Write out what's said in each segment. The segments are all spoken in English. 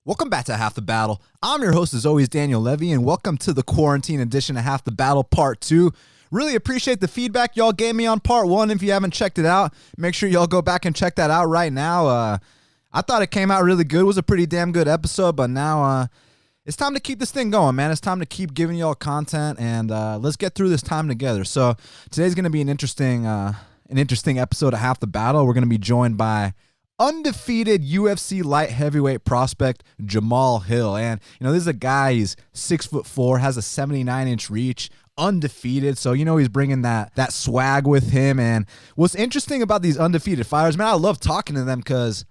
Welcome back to Half the Battle. I'm your host, as always, Daniel Levy, and welcome to the quarantine edition of Half the Battle Part 2. Really appreciate the feedback y'all gave me on Part 1. If you haven't checked it out, make sure y'all go back and check that out right now. I thought it came out really good. It was a pretty damn good episode, but now it's time to keep this thing going, man. It's time to keep giving y'all content, and let's get through this time together. So today's going to be an interesting episode of Half the Battle. We're going to be joined by undefeated UFC light heavyweight prospect Jamahal Hill. And, you know, this is a guy, he's 6'4", has a 79-inch reach, undefeated. So, you know, he's bringing that swag with him. And what's interesting about these undefeated fighters, man, I love talking to them because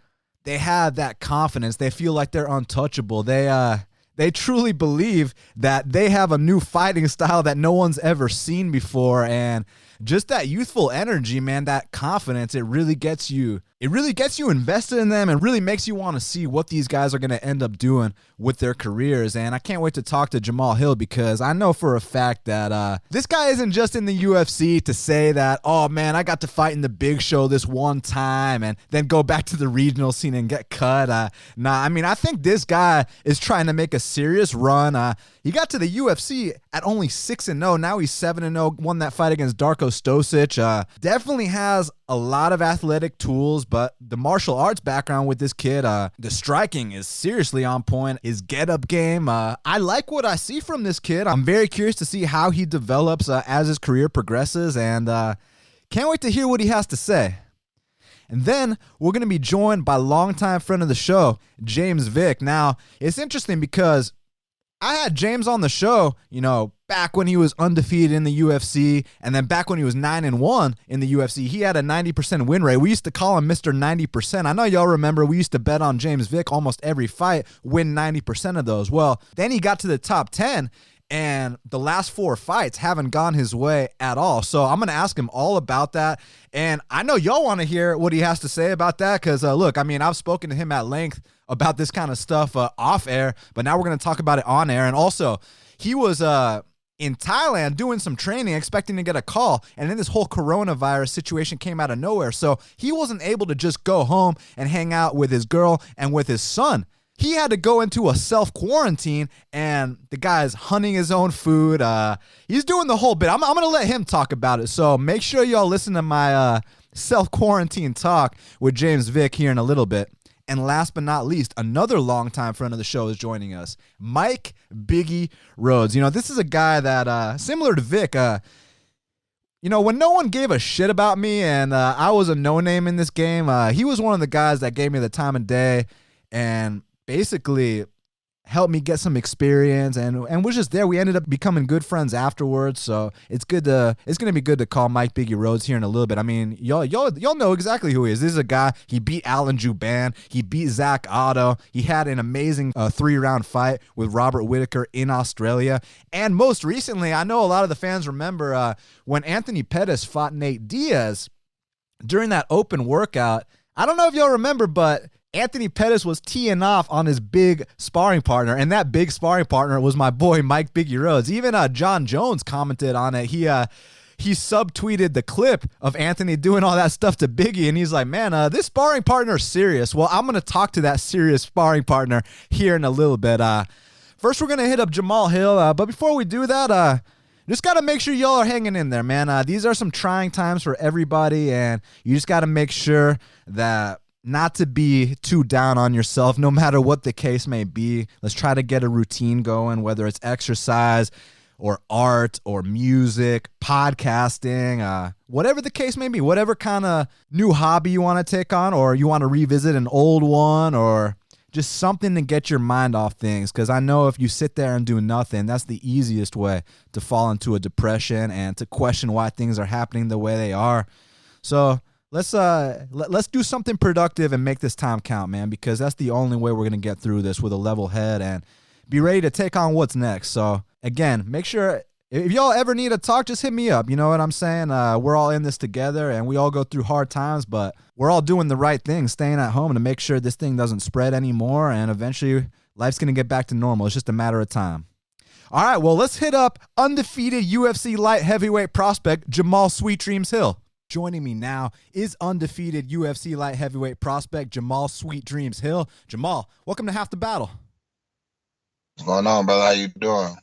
they have that confidence. They feel like they're untouchable. They truly believe that they have a new fighting style that no one's ever seen before. And just that youthful energy, man, that confidence, it really gets you invested in them and really makes you want to see what these guys are going to end up doing with their careers. And I can't wait to talk to Jamahal Hill because I know for a fact that this guy isn't just in the UFC to say that, oh man, I got to fight in the big show this one time and then go back to the regional scene and get cut. I think this guy is trying to make a serious run. He got to the UFC at only 6-0. Now he's 7-0, won that fight against Darko Stosic. Definitely has a lot of athletic tools, but the martial arts background with this kid, the striking is seriously on point. His get-up game, I like what I see from this kid. I'm very curious to see how he develops as his career progresses, and can't wait to hear what he has to say. And then we're going to be joined by longtime friend of the show, James Vick. Now, it's interesting because I had James on the show, you know, back when he was undefeated in the UFC, and then back when he was 9-1 in the UFC. He had a 90% win rate. We used to call him Mr. 90%. I know y'all remember we used to bet on James Vick almost every fight, win 90% of those. Well, then he got to the top 10, and the last 4 fights haven't gone his way at all. So I'm going to ask him all about that. And I know y'all want to hear what he has to say about that because, look, I mean, I've spoken to him at length about this kind of stuff off air, but now we're going to talk about it on air. And also, he was in Thailand doing some training, expecting to get a call, and then this whole coronavirus situation came out of nowhere. So he wasn't able to just go home and hang out with his girl and with his son. He had to go into a self-quarantine, and the guy's hunting his own food. He's doing the whole bit. I'm going to let him talk about it. So make sure y'all listen to my self-quarantine talk with James Vick here in a little bit. And last but not least, another longtime friend of the show is joining us, Mike Biggie Rhodes. You know, this is a guy that, similar to Vic, you know, when no one gave a shit about me and I was a no-name in this game, he was one of the guys that gave me the time of day and basically helped me get some experience and was just there. We ended up becoming good friends afterwards, so it's gonna be good to call Mike Biggie Rhodes here in a little bit. I mean, y'all know exactly who he is. This is a guy, he beat Alan Jouban, he beat Zach Otto, he had an amazing 3-round fight with Robert Whittaker in Australia, and most recently, I know a lot of the fans remember when Anthony Pettis fought Nate Diaz during that open workout. I don't know if y'all remember, but Anthony Pettis was teeing off on his big sparring partner, and that big sparring partner was my boy Mike Biggie Rhodes. Even John Jones commented on it. He subtweeted the clip of Anthony doing all that stuff to Biggie, and he's like, man, this sparring partner is serious. Well, I'm going to talk to that serious sparring partner here in a little bit. First, we're going to hit up Jamahal Hill, but before we do that, just got to make sure y'all are hanging in there, man. These are some trying times for everybody, and you just got to make sure that not to be too down on yourself, no matter what the case may be. Let's try to get a routine going, whether it's exercise or art or music, podcasting, whatever the case may be, whatever kind of new hobby you want to take on, or you want to revisit an old one, or just something to get your mind off things. Because I know if you sit there and do nothing, that's the easiest way to fall into a depression and to question why things are happening the way they are. So let's do something productive and make this time count, man, because that's the only way we're going to get through this with a level head and be ready to take on what's next. So again, make sure if y'all ever need a talk, just hit me up. You know what I'm saying? We're all in this together and we all go through hard times, but we're all doing the right thing, staying at home to make sure this thing doesn't spread anymore. And eventually life's going to get back to normal. It's just a matter of time. All right, well, let's hit up undefeated UFC light heavyweight prospect Jamahal Sweet Dreams Hill. Joining me now is undefeated UFC light heavyweight prospect Jamahal Sweet Dreams Hill. Jamahal, welcome to Half the Battle. What's going on, brother? How you doing?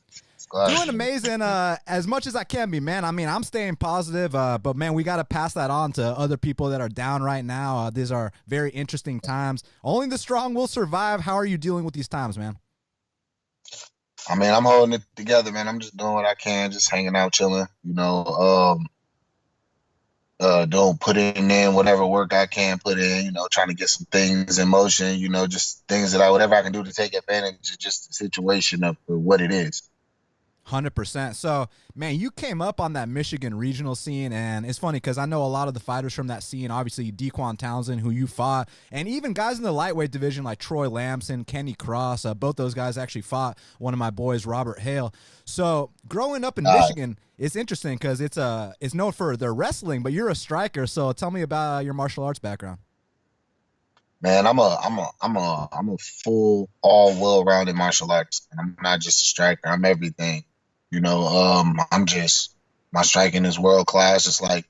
Doing amazing, as much as I can be, man. I mean, I'm staying positive, but man, we got to pass that on to other people that are down right now. These are very interesting times. Only the strong will survive. How are you dealing with these times, man? I mean, I'm holding it together, man. I'm just doing what I can, just hanging out, chilling, putting in whatever work I can put in, trying to get some things in motion, just things whatever I can do to take advantage of just the situation of what it is. 100%. So, man, you came up on that Michigan regional scene, and it's funny because I know a lot of the fighters from that scene, obviously Dequan Townsend, who you fought, and even guys in the lightweight division like Troy Lamson, Kenny Cross, both those guys actually fought one of my boys, Robert Hale. So, growing up in Michigan, it's interesting because it's known for their wrestling, but you're a striker. So, tell me about your martial arts background. Man, I'm a full, all well-rounded martial artist. I'm not just a striker. I'm everything. My striking is world class. It's like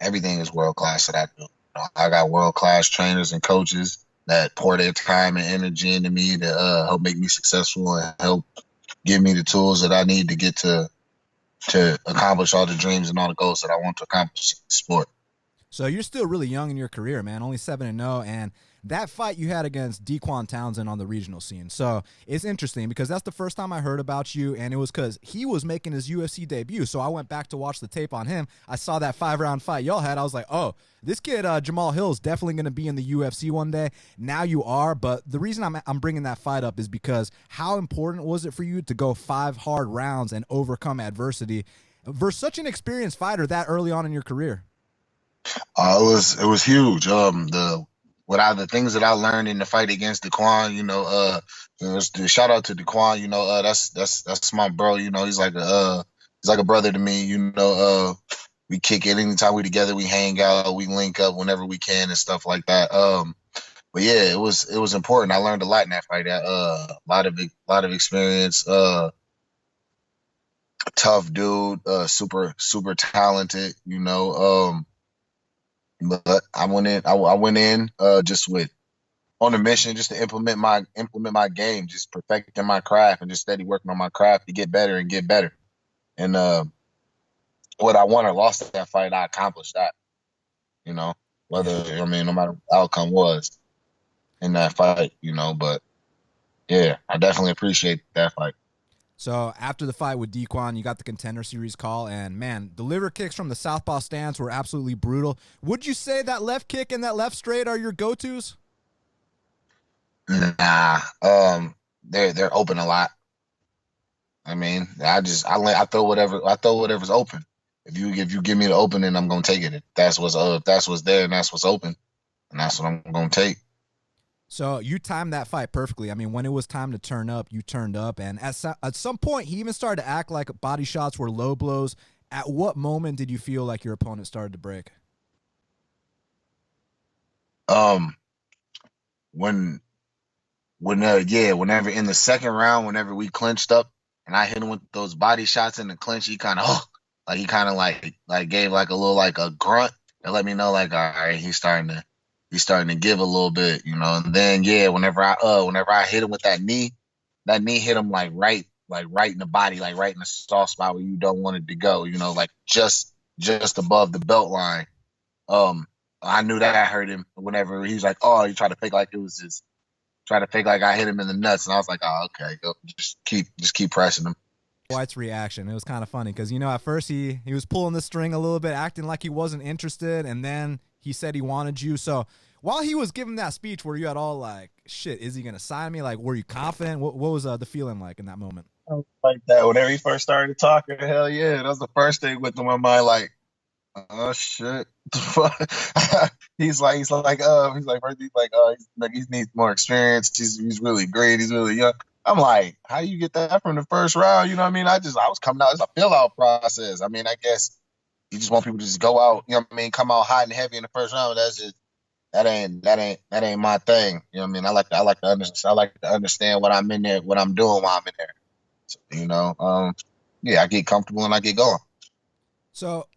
everything is world class that I do. I got world class trainers and coaches that pour their time and energy into me to help make me successful and help give me the tools that I need to get to accomplish all the dreams and all the goals that I want to accomplish in the sport. So you're still really young in your career, man, only 7-0, and that fight you had against Dequan Townsend on the regional scene. So it's interesting because that's the first time I heard about you, and it was because he was making his UFC debut. So I went back to watch the tape on him. I saw that 5-round fight y'all had. I was like, oh, this kid, Jamahal Hill, is definitely going to be in the UFC one day. Now you are, but the reason I'm bringing that fight up is because how important was it for you to go 5 hard rounds and overcome adversity versus such an experienced fighter that early on in your career? It was huge. The things that I learned in the fight against Dequan, shout out to Dequan, that's my bro, he's like a brother to me, we kick it anytime we together, we hang out, we link up whenever we can and stuff like that. But yeah, it was important. I learned a lot in that fight. A lot of experience, tough dude, super talented, but I went in just on a mission just to implement my game, just perfecting my craft and just steady working on my craft to get better and get better. And what I won or lost at that fight, I accomplished that. No matter what the outcome was in that fight, but yeah, I definitely appreciate that fight. So after the fight with Dequan, you got the Contender Series call, and man, the liver kicks from the southpaw stance were absolutely brutal. Would you say that left kick and that left straight are your go-tos? Nah, they're open a lot. I mean, I throw whatever's open. If you give me the opening, I'm gonna take it. If that's what's there and that's what's open, and that's what I'm gonna take. So you timed that fight perfectly. I mean, when it was time to turn up, you turned up. And at some point, he even started to act like body shots were low blows. At what moment did you feel like your opponent started to break? Whenever in the second round, whenever we clinched up and I hit him with those body shots in the clinch, he kind of gave like a little like a grunt to let me know like, all right, he's starting to give a little bit, and then whenever I hit him with that knee hit him like right in the body, like right in the soft spot where you don't want it to go, like just above the belt line. I knew that I hurt him whenever he was like, oh, he tried to fake like I hit him in the nuts, and I was like, oh, okay, go, just keep pressing him. White's reaction, it was kind of funny because at first he was pulling the string a little bit, acting like he wasn't interested, and then he said he wanted you. So while he was giving that speech, were you at all like, shit, is he going to sign me? Like, were you confident? What was the feeling like in that moment? Like that, whenever he first started talking, hell yeah, that was the first thing went through my mind, like, oh shit. He's like, he needs more experience. He's really great. He's really young. I'm like, how do you get that from the first round? You know what I mean? I was coming out. It's a fill out process. I mean, I guess you just want people to just go out, come out hot and heavy in the first round. That's just that ain't my thing. You know what I mean? I like to understand what I'm in there, what I'm doing while I'm in there. So, I get comfortable and I get going. So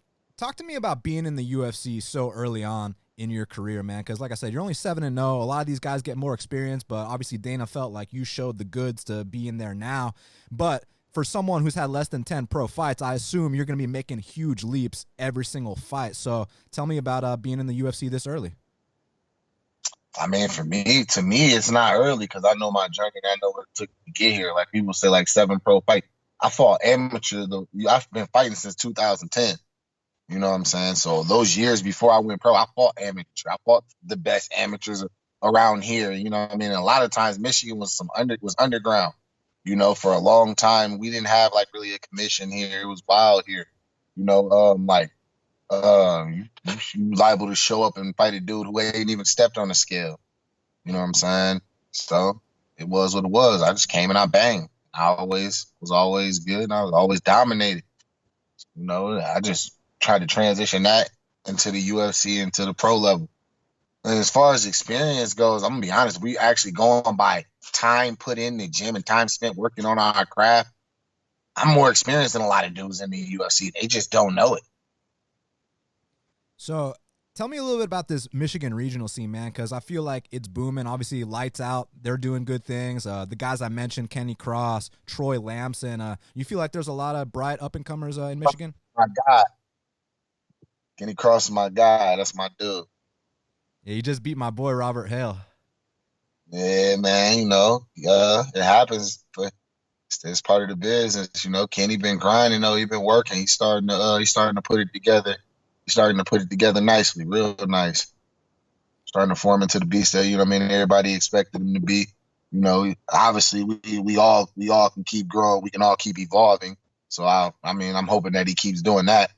Talk to me about being in the UFC so early on in your career, man. Because like I said, you're only 7-0. A lot of these guys get more experience, but obviously Dana felt like you showed the goods to be in there now. But for someone who's had less than 10 pro fights, I assume you're going to be making huge leaps every single fight. So tell me about being in the UFC this early. I mean, to me, it's not early because I know my journey and I know what it took to get here. Like people say, like 7 pro fight. I fought amateur. I've been fighting since 2010. You know what I'm saying? So those years before I went pro, I fought amateur. I fought the best amateurs around here. You know what I mean? And a lot of times Michigan was underground. You know, for a long time we didn't have like really a commission here. It was wild here. You know, you liable to show up and fight a dude who ain't even stepped on the scale. You know what I'm saying? So it was what it was. I just came and I banged. I was always good. And I was always dominated. You know, I just tried to transition that into the UFC, into the pro level. And as far as experience goes, I'm gonna be honest, we actually going by time put in the gym and time spent working on our craft. I'm more experienced than a lot of dudes in the UFC. They just don't know it. So tell me a little bit about this Michigan regional scene, man, because I feel like it's booming. Obviously, Lights Out, they're doing good things. The guys I mentioned, Kenny Cross, Troy Lamson. You feel like there's a lot of bright up-and-comers in Michigan? My God. Kenny Cross is my guy. That's my dude. Yeah, you just beat my boy Robert Hale. Yeah, man, you know, it happens, but it's part of the business. You know, Kenny been grinding, though. He been working. He's starting to put it together. He's starting to put it together nicely, real nice. Starting to form into the beast that, you know what I mean, everybody expected him to be. You know, obviously we all can keep growing. We can all keep evolving. So I'm hoping that he keeps doing that.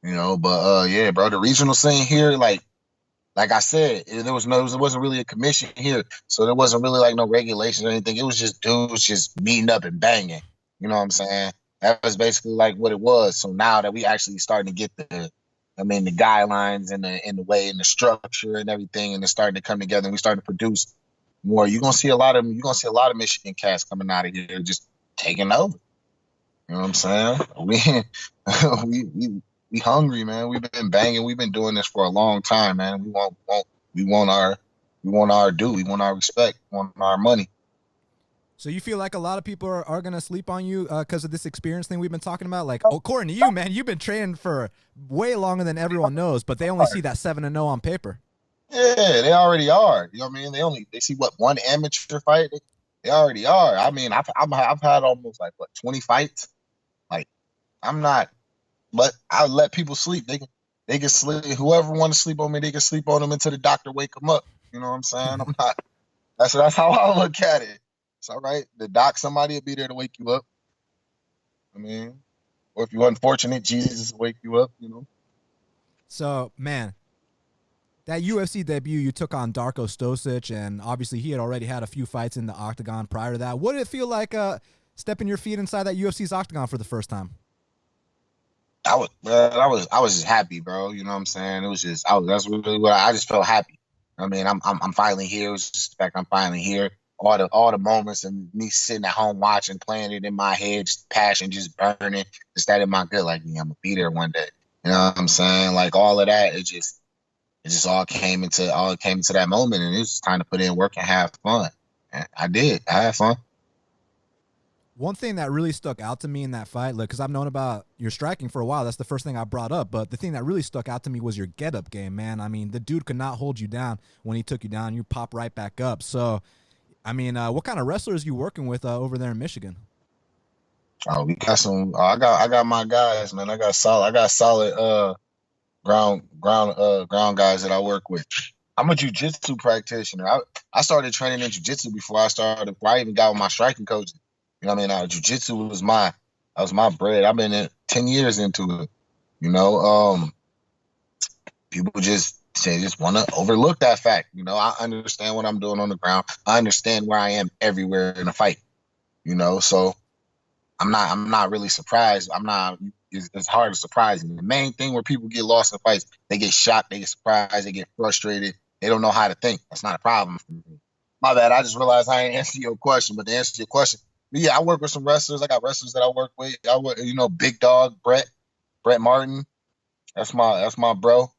You know, but yeah, bro, the regional scene here, like I said, it wasn't really a commission here, so there wasn't really like no regulations or anything. It was just dudes just meeting up and banging. You know what I'm saying? That was basically like what it was. So now that we actually starting to get the guidelines and the way and the structure and everything, and it's starting to come together, and we starting to produce more. You're gonna see a lot of Michigan cats coming out of here just taking over. You know what I'm saying? We hungry, man. We've been banging. We've been doing this for a long time, man. We want our due. We want our respect. We want our money. So you feel like a lot of people are going to sleep on you because of this experience thing we've been talking about? Like, according to you, man, you've been training for way longer than everyone knows, but they only see that 7-0 on paper. Yeah, they already are. You know what I mean? They see what one amateur fight. They already are. I mean, I've had almost like 20 fights. Like, I'm not. But I let people sleep. They can sleep. Whoever want to sleep on me, they can sleep on them until the doctor wake them up. You know what I'm saying? I'm not. That's how I look at it. It's all right. Somebody will be there to wake you up. I mean, or if you're unfortunate, Jesus will wake you up. You know. So, man, that UFC debut, you took on Darko Stosic, and obviously he had already had a few fights in the octagon prior to that. What did it feel like stepping your feet inside that UFC's octagon for the first time? I was just happy, bro. You know what I'm saying? It was just that's really what I just felt happy. I mean, I'm finally here. It was just the fact I'm finally here. All the moments and me sitting at home watching, playing it in my head, just passion just burning, just that in my gut, like, yeah, I'm gonna be there one day. You know what I'm saying? Like all of that, it just all came into that moment, and it was time to put in work and have fun. And I did. I had fun. One thing that really stuck out to me in that fight, because I've known about your striking for a while, that's the first thing I brought up, but the thing that really stuck out to me was your get-up game, man. I mean, the dude could not hold you down. When he took you down, you pop right back up. So, I mean, what kind of wrestlers are you working with over there in Michigan? Oh, we got some. I got my guys, man. I got solid ground guys that I work with. I'm a jiu-jitsu practitioner. I started training in jiu-jitsu before I even got with my striking coach. You know what I mean? Jiu-jitsu was my bread. I've been in 10 years into it. You know, people just want to overlook that fact. You know, I understand what I'm doing on the ground. I understand where I am everywhere in a fight. You know, so I'm not really surprised. It's hard to surprise me. The main thing where people get lost in fights, they get shocked, they get surprised, they get frustrated. They don't know how to think. That's not a problem for me. My bad. I just realized I ain't answered your question, but to answer your question, yeah, I work with some wrestlers. I got wrestlers that I work with. Big Dog, Brett Martin. That's my bro.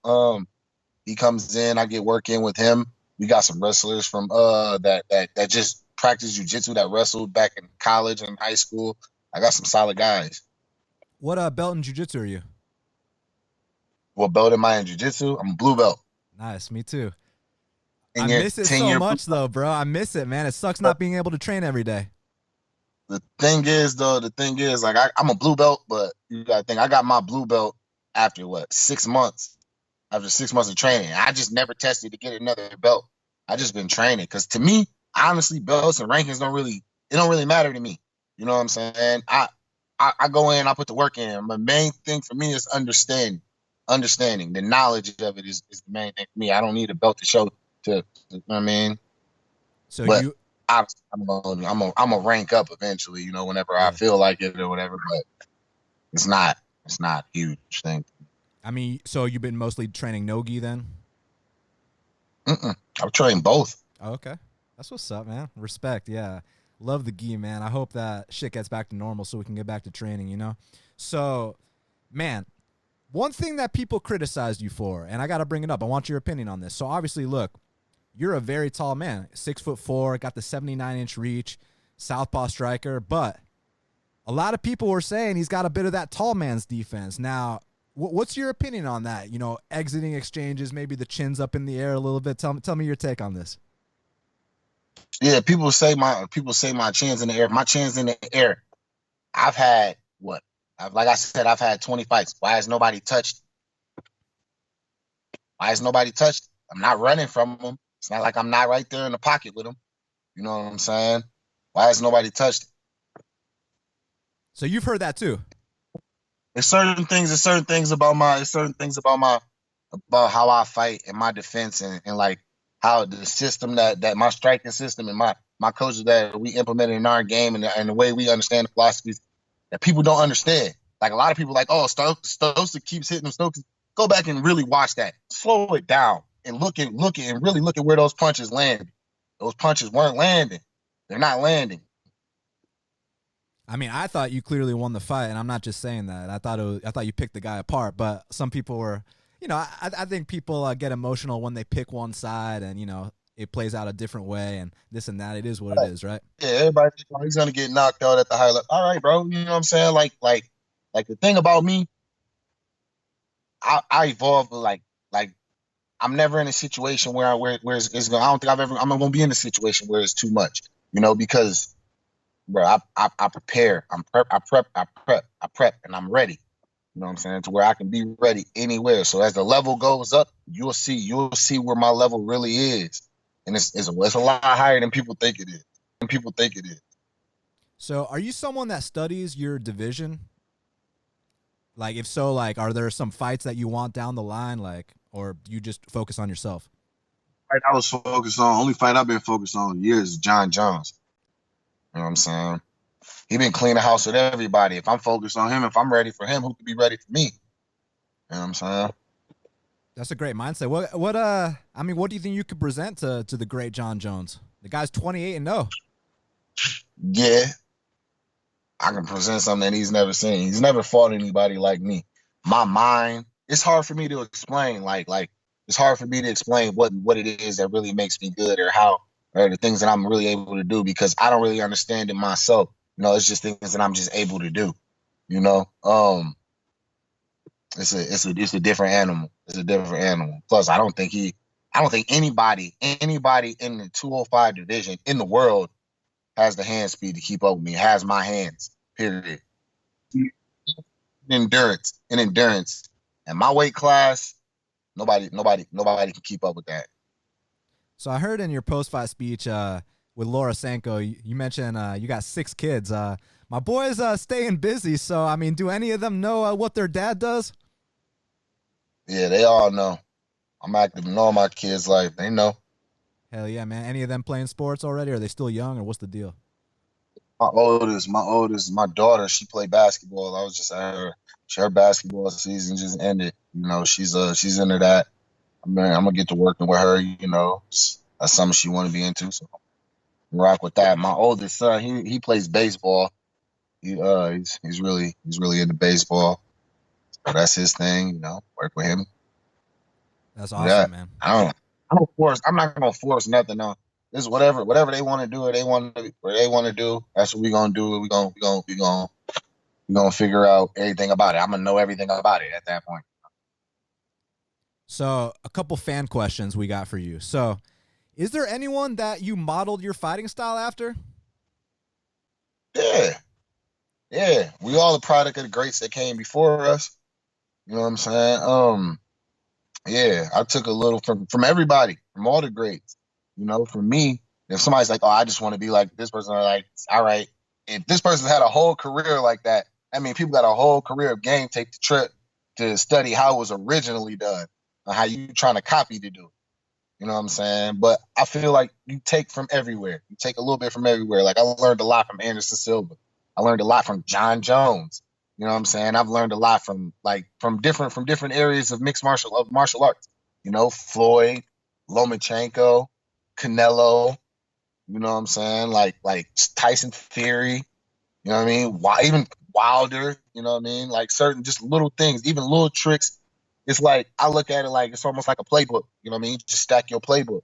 He comes in, I get work in with him. We got some wrestlers from that just practice jujitsu that wrestled back in college and high school. I got some solid guys. What belt in jiu-jitsu are you? What belt am I in jiu-jitsu? I'm a blue belt. Nice, me too. I 10 year miss it 10 so year blue much belt. though, bro. I miss it, man. It sucks not being able to train every day. The thing is, like I'm a blue belt, but you gotta think I got my blue belt after what 6 months. After 6 months of training, I just never tested to get another belt. I just been training because to me, honestly, belts and rankings don't really matter to me. You know what I'm saying? I go in, I put the work in. My main thing for me is understanding. The knowledge of it is the main thing for me. I don't need a belt to show you know what I mean? So But you, obviously, I'm a rank up eventually. Whenever I yeah. feel like it or whatever. But it's not a huge thing. I mean, so you've been mostly training no-gi then? I've trained both. Oh, okay. That's what's up, man. Respect, yeah. Love the gi, man. I hope that shit gets back to normal so we can get back to training, you know? So, man, one thing that people criticized you for, and I got to bring it up. I want your opinion on this. So, obviously, look, you're a very tall man, 6'4", got the 79-inch reach, southpaw striker, but a lot of people were saying he's got a bit of that tall man's defense. Now, what's your opinion on that? You know, exiting exchanges, maybe the chin's up in the air a little bit. Tell me your take on this. Yeah, people say my chin's in the air. My chin's in the air. I've had what? Like I said, I've had 20 fights. Why has nobody touched? Why has nobody touched? I'm not running from them. It's not like I'm not right there in the pocket with them. You know what I'm saying? Why has nobody touched? So you've heard that too. About how I fight and my defense and like how the system that my striking system and my coaches that we implemented in our game and the way we understand the philosophies that people don't understand. Like a lot of people like, oh, Stosa keeps hitting him. Stosa. Go back and really watch that. Slow it down and really look at where those punches land. Those punches weren't landing. They're not landing. I mean, I thought you clearly won the fight, and I'm not just saying that. I thought you picked the guy apart, but some people were, you know, I think people get emotional when they pick one side, and you know, it plays out a different way, and this and that. It is what it is, right? Yeah, everybody thinks, oh, he's gonna get knocked out at the high level. All right, bro. You know what I'm saying? Like the thing about me, I evolve like I'm never in a situation where it's going. I don't think I'm gonna be in a situation where it's too much. Because bro, I prepare. I prep, and I'm ready. You know what I'm saying? To where I can be ready anywhere. So as the level goes up, you'll see where my level really is, and it's a lot higher than people think it is. So, are you someone that studies your division? Like, if so, like, are there some fights that you want down the line, like, or do you just focus on yourself? Only fight I've been focused on years is John Jones. You know what I'm saying? He been cleaning house with everybody. If I'm focused on him, if I'm ready for him, who could be ready for me? You know what I'm saying? That's a great mindset. I mean, what do you think you could present to the great John Jones? The guy's 28-0. Yeah, I can present something that he's never seen. He's never fought anybody like me. My mind, it's hard for me to explain. Like it's hard for me to explain what it is that really makes me good or the things that I'm really able to do because I don't really understand it myself. It's just things that I'm just able to do. You know, it's a different animal. It's a different animal. Plus, I don't think anybody in the 205 division in the world has the hand speed to keep up with me. Has my hands. Period. Endurance. And my weight class, nobody can keep up with that. So I heard in your post-fight speech with Laura Sanko, you mentioned you got 6 kids. My boys staying busy, so, I mean, do any of them know what their dad does? Yeah, they all know. I'm active in all my kids' life. They know. Hell yeah, man. Any of them playing sports already? Are they still young, or what's the deal? My daughter, she played basketball. I was just at her. Her basketball season just ended. She's into that. I'm gonna get to working with her. That's something she want to be into. So rock with that. My oldest son, he plays baseball. He's really into baseball. that's his thing. Work with him. That's Yeah, awesome, man. I don't force. I'm not gonna force nothing on. This is whatever they want to do, or they want to do. That's what we gonna do. We gonna figure out everything about it. I'm gonna know everything about it at that point. So, a couple fan questions we got for you. So, is there anyone that you modeled your fighting style after? Yeah, yeah. We all a product of the greats that came before us. You know what I'm saying? Yeah, I took a little from everybody, from all the greats. For me, if somebody's like, "Oh, I just want to be like this person," I'm like, all right. If this person had a whole career like that, I mean, people got a whole career of game. Take the trip to study how it was originally done, or how you trying to copy to do it. You know what I'm saying? But I feel like you take from everywhere. You take a little bit from everywhere. Like I learned a lot from Anderson Silva. I learned a lot from John Jones. You know what I'm saying? I've learned a lot from different areas of martial arts. Floyd, Lomachenko, Canelo. You know what I'm saying? Like Tyson Fury. You know what I mean? Even Wilder. You know what I mean? Like certain just little things, even little tricks. It's like I look at it like it's almost like a playbook. You know what I mean? You just stack your playbook.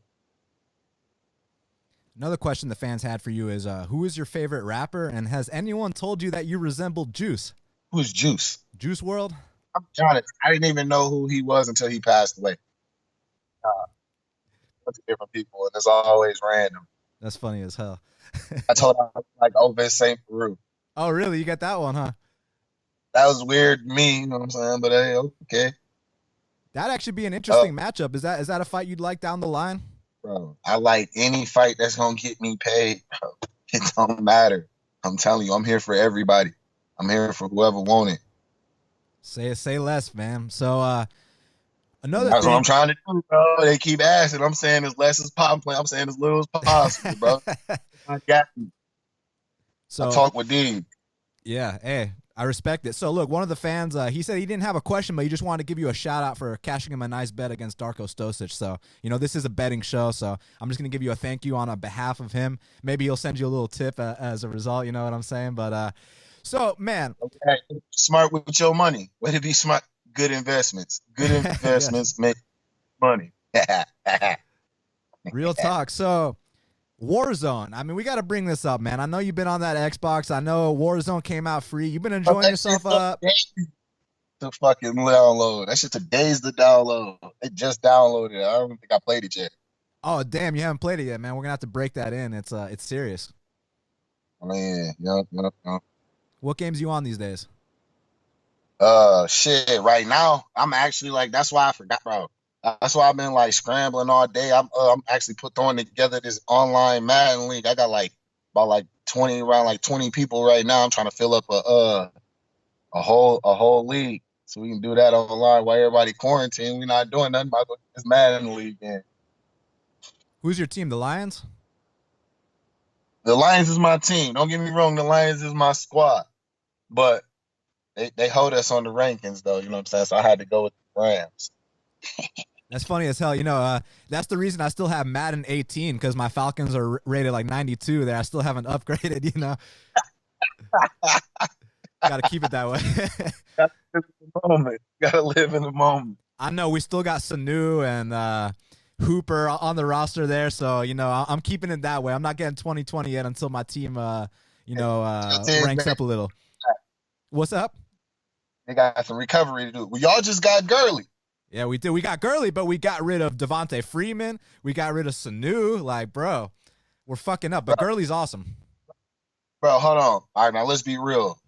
Another question the fans had for you is, who is your favorite rapper, and has anyone told you that you resemble Juice? Who's Juice? Juice World? I'm honest. I didn't even know who he was until he passed away. Uh, bunch of different people, and it's always random. That's funny as hell. I told him like Ovid St. Peru. Oh, really? You got that one, huh? That was weird to me, you know what I'm saying? But hey, okay. That'd actually be an interesting matchup. Is that a fight you'd like down the line? Bro, I like any fight that's gonna get me paid, bro. It don't matter. I'm telling you, I'm here for everybody. I'm here for whoever want it. Say less, man. So another That's what thing. I'm trying to do, bro. They keep asking. I'm saying as less as possible. I'm saying as little as possible, bro. I got you. I So talk with Dean. yeah, hey, I respect it. So look, one of the fans, he said he didn't have a question, but he just wanted to give you a shout out for cashing him a nice bet against Darko Stosic. So this is a betting show, so I'm just gonna give you a thank you on a behalf of him. Maybe he'll send you a little tip as a result. You know what I'm saying? But so man, Okay. Smart with your money. Way to be smart. Good investments. Good investments make money. real talk. So Warzone. I mean, we got to bring this up, man. I know you've been on that Xbox. I know Warzone came out free. You've been enjoying yourself up. To fucking download. That shit took days to download. It just downloaded it. I don't think I played it yet. Oh damn, you haven't played it yet, man. We're gonna have to break that in. It's serious. I mean, yeah. What games you on these days? Shit. Right now, I'm actually like. That's why I forgot, bro. That's why I've been like scrambling all day. I'm actually throwing together this online Madden league. I got like about like 20 people right now. I'm trying to fill up a whole league so we can do that online while everybody quarantined. We're not doing nothing about this Madden league. And Who's your team? The Lions? the Lions is my team. Don't get me wrong. The Lions is my squad, but they hold us on the rankings though. You know what I'm saying? So I had to go with the Rams. That's funny as hell. That's the reason I still have Madden 18 because my Falcons are rated like 92 there. I still haven't upgraded, Got to keep it that way. Gotta live in the moment. Gotta live in the moment. I know we still got Sanu and Hooper on the roster there, so I'm keeping it that way. I'm not getting 2020 yet until my team, ranks up a little. What's up? They got some recovery to do. Well, y'all just got Gurley. Yeah, we did. We got Gurley, but we got rid of Devontae Freeman. We got rid of Sanu. Like, bro, we're fucking up. But Gurley's awesome. Bro, hold on. All right, now let's be real.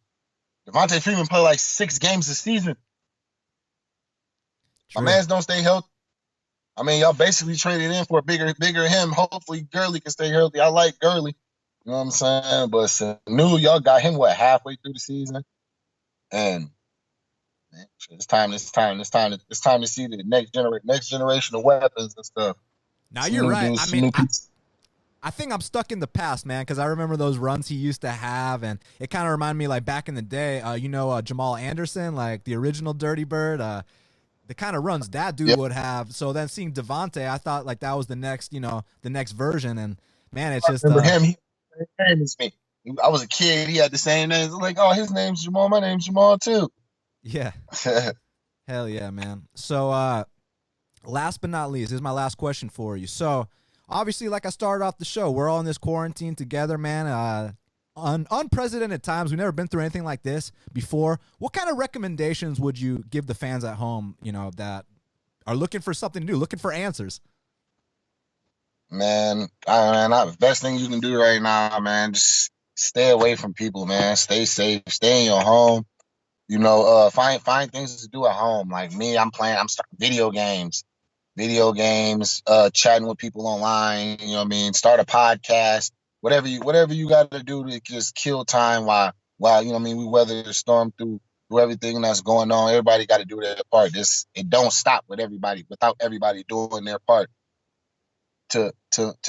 Devontae Freeman played like 6 games this season. True. My mans don't stay healthy. I mean, y'all basically traded in for a bigger him. Hopefully, Gurley can stay healthy. I like Gurley. You know what I'm saying? But Sanu, y'all got him halfway through the season, and man, it's time to see the next generation of weapons and stuff. Now you're right. I mean, I think I'm stuck in the past, man, because I remember those runs he used to have, and it kind of reminded me like back in the day. Jamal Anderson, like the original Dirty Bird. The kind of runs that dude would have. So then seeing Devontae, I thought like that was the next version. And man, it's just remember him. He had the same name as me. I was a kid. He had the same name. I was like, oh, his name's Jamal. My name's Jamal too. Yeah. Hell yeah, man. So, last but not least, this is my last question for you. So, obviously, like I started off the show, we're all in this quarantine together, man. Unprecedented times. We've never been through anything like this before. What kind of recommendations would you give the fans at home, that are looking for something to do, looking for answers? Best thing you can do right now, man, just stay away from people, man. Stay safe. Stay in your home. Find things to do at home. Like me, I'm starting video games, chatting with people online. You know what I mean? Start a podcast. Whatever you got to do to just kill time while you know what I mean. We weather the storm through everything that's going on. Everybody got to do their part. It don't stop without everybody doing their part to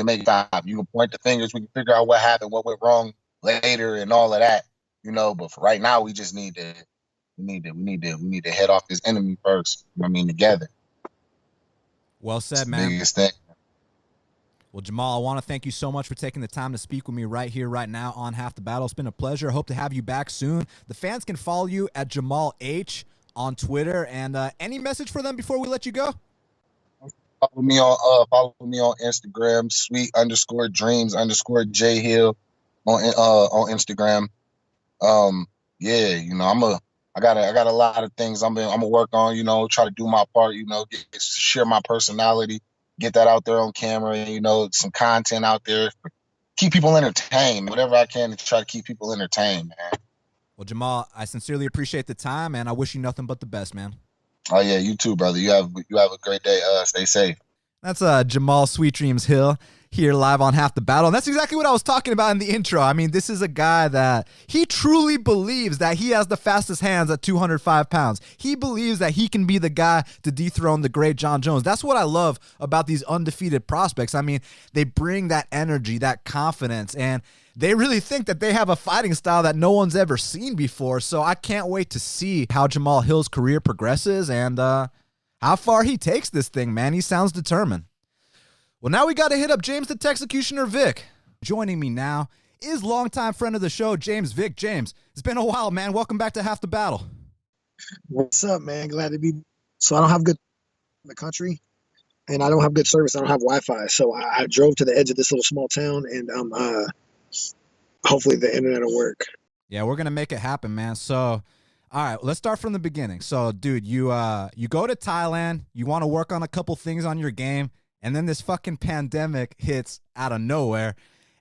make it stop. You can point the fingers. We can figure out what happened, what went wrong later, and all of that. But for right now, we just we need to head off this enemy first. You know what I mean, together. Well It's said, the man. biggest thing. Well, Jamal, I want to thank you so much for taking the time to speak with me right here, right now on Half the Battle. It's been a pleasure. Hope to have you back soon. The fans can follow you at Jamal H on Twitter. And any message for them before we let you go? Follow me on Instagram, sweet_dreams_J Hill on Instagram. Yeah, I got a lot of things I'm gonna work on. Try to do my part. Share my personality, get that out there on camera. Some content out there, keep people entertained. Whatever I can to try to keep people entertained, man. Well, Jamal, I sincerely appreciate the time, and I wish you nothing but the best, man. Oh yeah, you too, brother. You have a great day. Stay safe. That's Jamal Sweet Dreams Hill here live on Half the Battle. And that's exactly what I was talking about in the intro. I mean, this is a guy that he truly believes that he has the fastest hands at 205 pounds. He believes that he can be the guy to dethrone the great John Jones. That's what I love about these undefeated prospects. I mean, they bring that energy, that confidence, and they really think that they have a fighting style that no one's ever seen before. So I can't wait to see how Jamahal Hill's career progresses and how far he takes this thing, man. He sounds determined. Well, now we got to hit up James the Texecutioner Vick. Joining me now is longtime friend of the show, James Vick. James, it's been a while, man. Welcome back to Half the Battle. What's up, man? Glad to be. So I don't have good in the country, and I don't have good service. I don't have Wi-Fi, so I drove to the edge of this little small town, and hopefully the internet will work. Yeah, we're gonna make it happen, man. So, all right, let's start from the beginning. So, dude, you go to Thailand. You want to work on a couple things on your game. And then this fucking pandemic hits out of nowhere,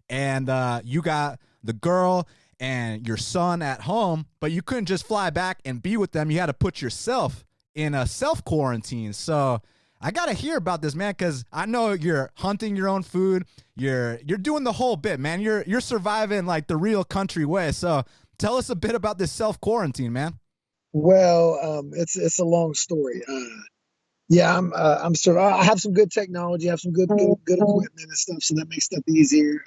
and you got the girl and your son at home, but you couldn't just fly back and be with them. You had to put yourself in a self-quarantine. So I got to hear about this, man, because I know you're hunting your own food. You're doing the whole bit, man. You're surviving like the real country way. So tell us a bit about this self-quarantine, man. Well, it's a long story. Yeah, I'm sort of. I have some good technology. I have some good equipment and stuff, so that makes stuff easier.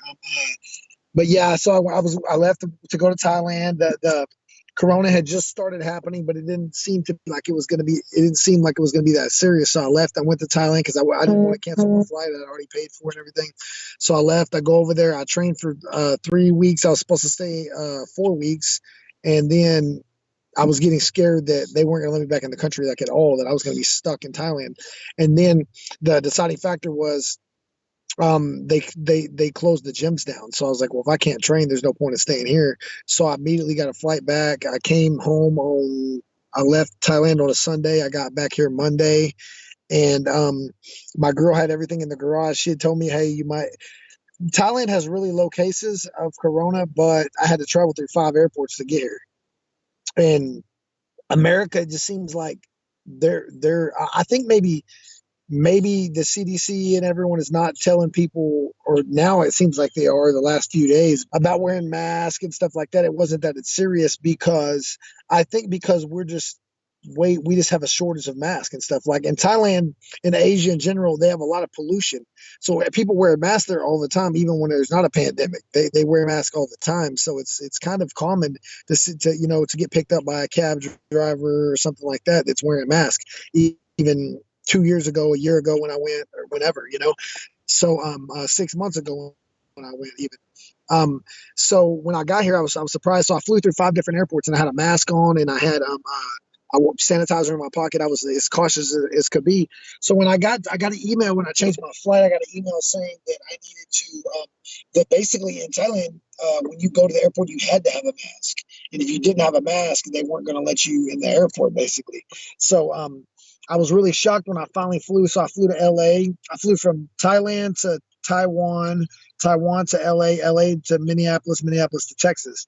But yeah, so I left to go to Thailand. The Corona had just started happening, but it didn't seem to be like it was going to be. It didn't seem like it was going to be that serious. So I left. I went to Thailand because I didn't want to cancel my flight. I already paid for it and everything. So I left. I go over there. I trained for 3 weeks. I was supposed to stay 4 weeks, and then I was getting scared that they weren't going to let me back in the country like at all, that I was going to be stuck in Thailand. And then the deciding factor was they closed the gyms down. So I was like, well, if I can't train, there's no point in staying here. So I immediately got a flight back. I came home I left Thailand on a Sunday. I got back here Monday. And my girl had everything in the garage. She had told me, hey, Thailand has really low cases of Corona, but I had to travel through 5 airports to get here. And America just seems like I think maybe the CDC and everyone is not telling people, or now it seems like they are the last few days, about wearing masks and stuff like that. It wasn't that it's serious, because I think because we just have a shortage of masks and stuff. Like in Thailand and Asia in general, they have a lot of pollution. So people wear masks there all the time, even when there's not a pandemic. They wear masks all the time. So it's kind of common to get picked up by a cab driver or something like that that's wearing a mask. Even 2 years ago, a year ago when I went, or whenever, So 6 months ago when I went even. So when I got here, I was surprised. So I flew through 5 different airports and I had a mask on, and I had I want sanitizer in my pocket. I was as cautious as could be. So when I got an email when I changed my flight, I got an email saying that I needed to that basically in Thailand, when you go to the airport, you had to have a mask, and if you didn't have a mask, they weren't going to let you in the airport, basically. So I was really shocked when I finally flew. So I flew to LA. I flew from Thailand to Taiwan, Taiwan to LA, LA to Minneapolis, Minneapolis to Texas.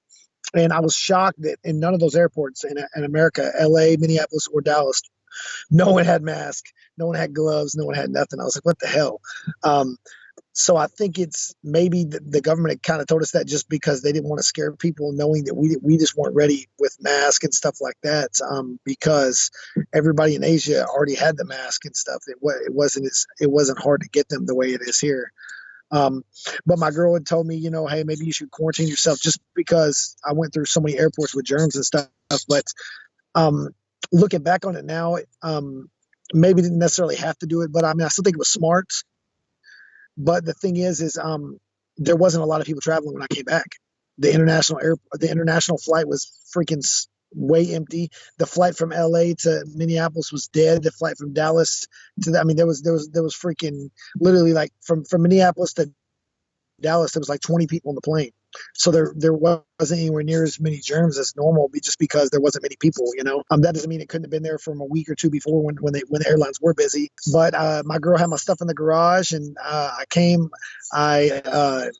And I was shocked that in none of those airports in America, LA, Minneapolis, or Dallas, no one had masks, no one had gloves, no one had nothing. I was like, what the hell? So I think it's maybe the government kind of told us that just because they didn't want to scare people, knowing that we just weren't ready with masks and stuff like that. Because everybody in Asia already had the mask and stuff. It wasn't hard to get them the way it is here. But my girl had told me, hey, maybe you should quarantine yourself, just because I went through so many airports with germs and stuff. But looking back on it now, maybe didn't necessarily have to do it, but I mean, I still think it was smart. But the thing is there wasn't a lot of people traveling when I came back. The international flight was freaking way empty. The flight from LA to Minneapolis was dead. The flight from Dallas there was freaking literally, like, from Minneapolis to Dallas, there was like 20 people on the plane. So there wasn't anywhere near as many germs as normal, just because there wasn't many people. That doesn't mean it couldn't have been there from a week or two before when the airlines were busy. But my girl had my stuff in the garage, and I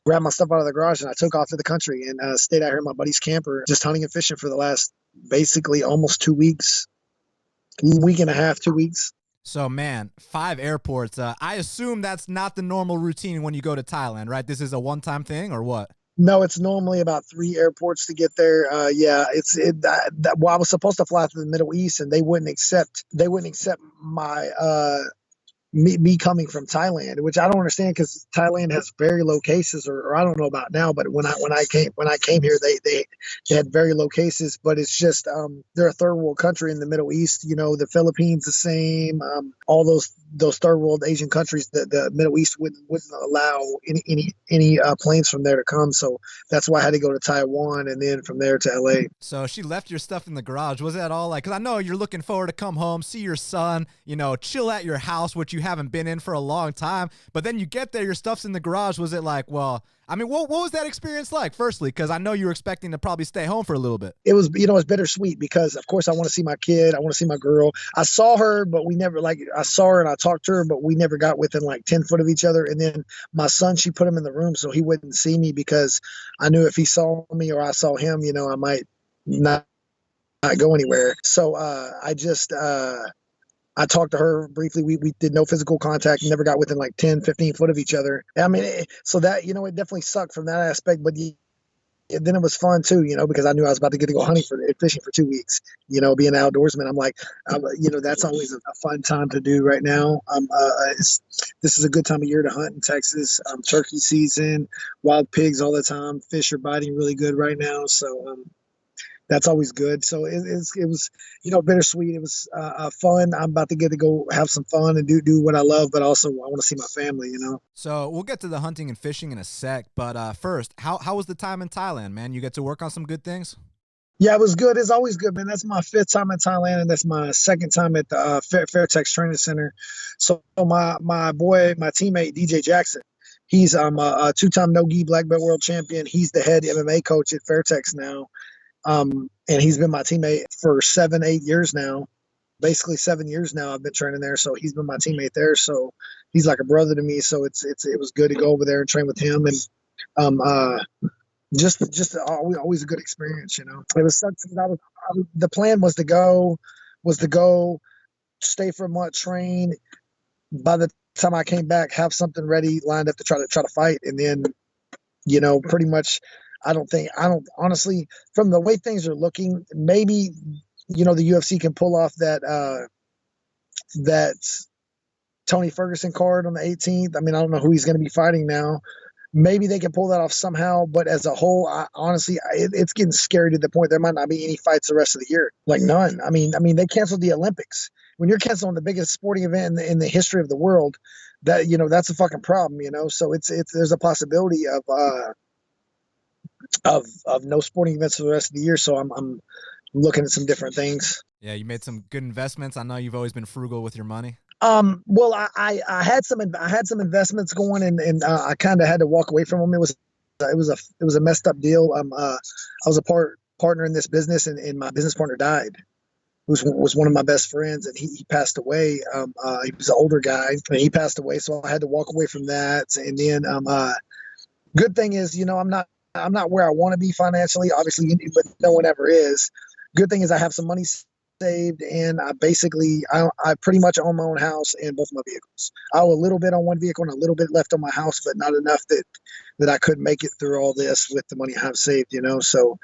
grabbed my stuff out of the garage, and I took off to the country and stayed out here in my buddy's camper, just hunting and fishing for the last basically almost 2 weeks, week and a half, 2 weeks. So, man, 5 airports. I assume that's not the normal routine when you go to Thailand, right? This is a one-time thing, or what? No, it's normally about 3 airports to get there. Yeah, well, I was supposed to fly to the Middle East, and they wouldn't accept my me coming from Thailand, which I don't understand, because Thailand has very low cases, or I don't know about now, but when I came here, they had very low cases. But it's just they're a third world country in the Middle East. The Philippines the same. All those third world Asian countries, the Middle East wouldn't allow any planes from there to come. So that's why I had to go to Taiwan, and then from there to LA. So she left your stuff in the garage. Was that all, like, because I know you're looking forward to come home, see your son, chill at your house, which you haven't been in for a long time, but then you get there, your stuff's in the garage. Was it like, well, I mean, what was that experience like, firstly? Because I know you were expecting to probably stay home for a little bit. It was, it's bittersweet, because of course I want to see my kid. I want to see my girl. I saw her, but we never, I saw her and I talked to her, but we never got within like 10 foot of each other. And then my son, she put him in the room so he wouldn't see me, because I knew if he saw me or I saw him, I might not go anywhere. So I talked to her briefly. We did no physical contact, never got within like 10, 15 foot of each other. I mean, so that, it definitely sucked from that aspect, but then it was fun too, because I knew I was about to get to go hunting and fishing for 2 weeks, being an outdoorsman. I'm like, that's always a fun time to do right now. This is a good time of year to hunt in Texas. Turkey season, wild pigs all the time. Fish are biting really good right now. So, that's always good. So it was, bittersweet. It was fun. I'm about to get to go have some fun and do what I love, but also I want to see my family, So we'll get to the hunting and fishing in a sec, but first, how was the time in Thailand, man? You get to work on some good things? Yeah, it was good. It's always good, man. That's my 5th time in Thailand, and that's my 2nd time at the Fairtex Training Center. So my teammate, DJ Jackson, he's a 2-time no-gi black belt world champion. He's the head MMA coach at Fairtex now. And he's been my teammate for 7-8 years now, basically 7 years now. I've been training there. So he's been my teammate there. So he's like a brother to me. So it was good to go over there and train with him. And, just always a good experience, It was something the plan was to go, stay for a month, train. By the time I came back, have something ready, lined up to try to fight. And then, pretty much, I don't honestly, from the way things are looking, maybe, the UFC can pull off that Tony Ferguson card on the 18th. I mean, I don't know who he's going to be fighting now. Maybe they can pull that off somehow, but as a whole, honestly, it's getting scary to the point there might not be any fights the rest of the year. Like none. I mean, they canceled the Olympics. When you're canceling the biggest sporting event in the history of the world, that, that's a fucking problem, So there's a possibility of no sporting events for the rest of the year. So I'm looking at some different things. Yeah, you made some good investments. I know you've always been frugal with your money. Well, I had some investments going, and I kind of had to walk away from them. It was a messed up deal. I was a partner in this business, and my business partner died. Was one of my best friends, and he passed away. He was an older guy, and he passed away, so I had to walk away from that. And then, good thing is, I'm not where I want to be financially, obviously, but no one ever is. Good thing is I have some money saved, and I pretty much own my own house and both my vehicles. I owe a little bit on one vehicle and a little bit left on my house, but not enough that I couldn't make it through all this with the money I have saved. So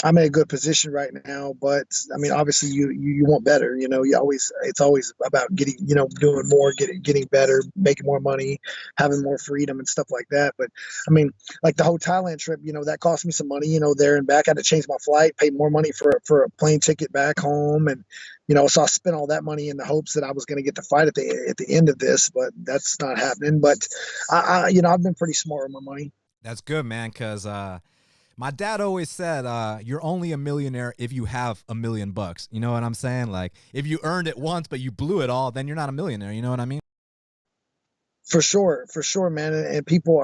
I'm in a good position right now, but I mean, obviously you want better, it's always about getting, doing more, getting better, making more money, having more freedom and stuff like that. But I mean, like the whole Thailand trip, that cost me some money, there and back. I had to change my flight, pay more money for a plane ticket back home. And, so I spent all that money in the hopes that I was going to get to fight at the end of this, but that's not happening. But I've been pretty smart with my money. That's good, man. Cause, my dad always said, you're only a millionaire if you have $1 million. You know what I'm saying? Like, if you earned it once, but you blew it all, then you're not a millionaire. You know what I mean? For sure, man. And people,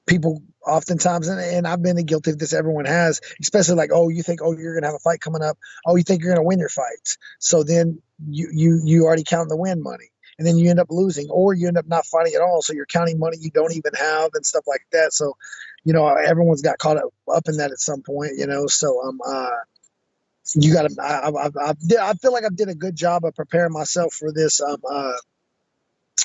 people oftentimes, and I've been guilty of this, everyone has, especially like, oh, you think, oh, you're going to have a fight coming up. Oh, you think you're going to win your fights. So then you already count the win money. And then you end up losing, or you end up not fighting at all. So you're counting money you don't even have and stuff like that. So, everyone's got caught up in that at some point, So, you got to. I feel like I did a good job of preparing myself for this.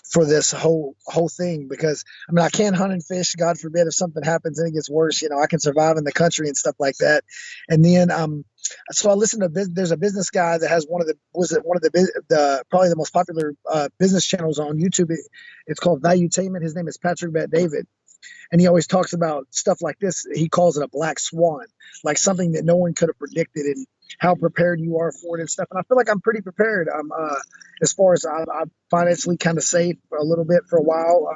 For this whole thing, because I mean, I can't hunt and fish. God forbid if something happens and it gets worse, I can survive in the country and stuff like that. And then, so I listened to there's a business guy that has one of the probably the most popular business channels on YouTube. It's called Valuetainment. His name is Patrick Bet David. And he always talks about stuff like this. He calls it a black swan, like something that no one could have predicted, and how prepared you are for it and stuff. And I feel like I'm pretty prepared. As far as I'm financially kind of safe for a little bit for a while.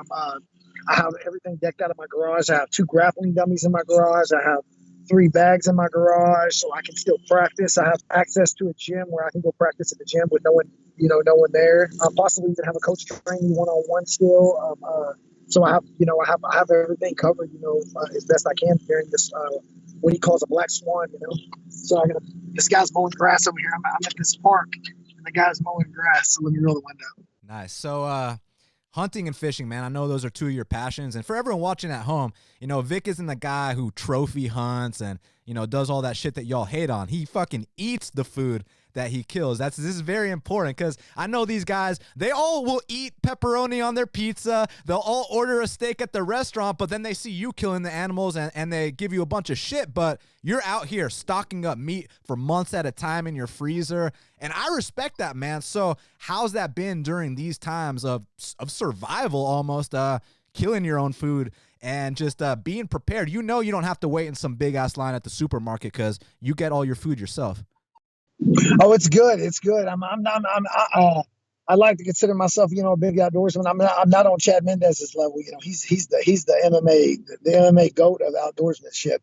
I have everything decked out of my garage. I have 2 grappling dummies in my garage. I have 3 bags in my garage, so I can still practice. I have access to a gym where I can go practice at the gym with no one there. Possibly even have a coach train me one-on-one still. So I have everything covered, as best I can during this, what he calls a black swan, So this guy's mowing grass over here. I'm at this park, and the guy's mowing grass. So let me roll the window. Nice. So, hunting and fishing, man, I know those are 2 of your passions. And for everyone watching at home, Vic isn't the guy who trophy hunts and, does all that shit that y'all hate on. He fucking eats the food that he kills. This is very important, because I know these guys, they all will eat pepperoni on their pizza. They'll all order a steak at the restaurant, but then they see you killing the animals and they give you a bunch of shit. But you're out here stocking up meat for months at a time in your freezer. And I respect that, man. So how's that been during these times of survival almost, killing your own food and just being prepared? You don't have to wait in some big ass line at the supermarket because you get all your food yourself. Oh, it's good. It's good. I like to consider myself, a big outdoorsman. I'm not on Chad Mendez's level. He's the MMA goat of outdoorsmanship.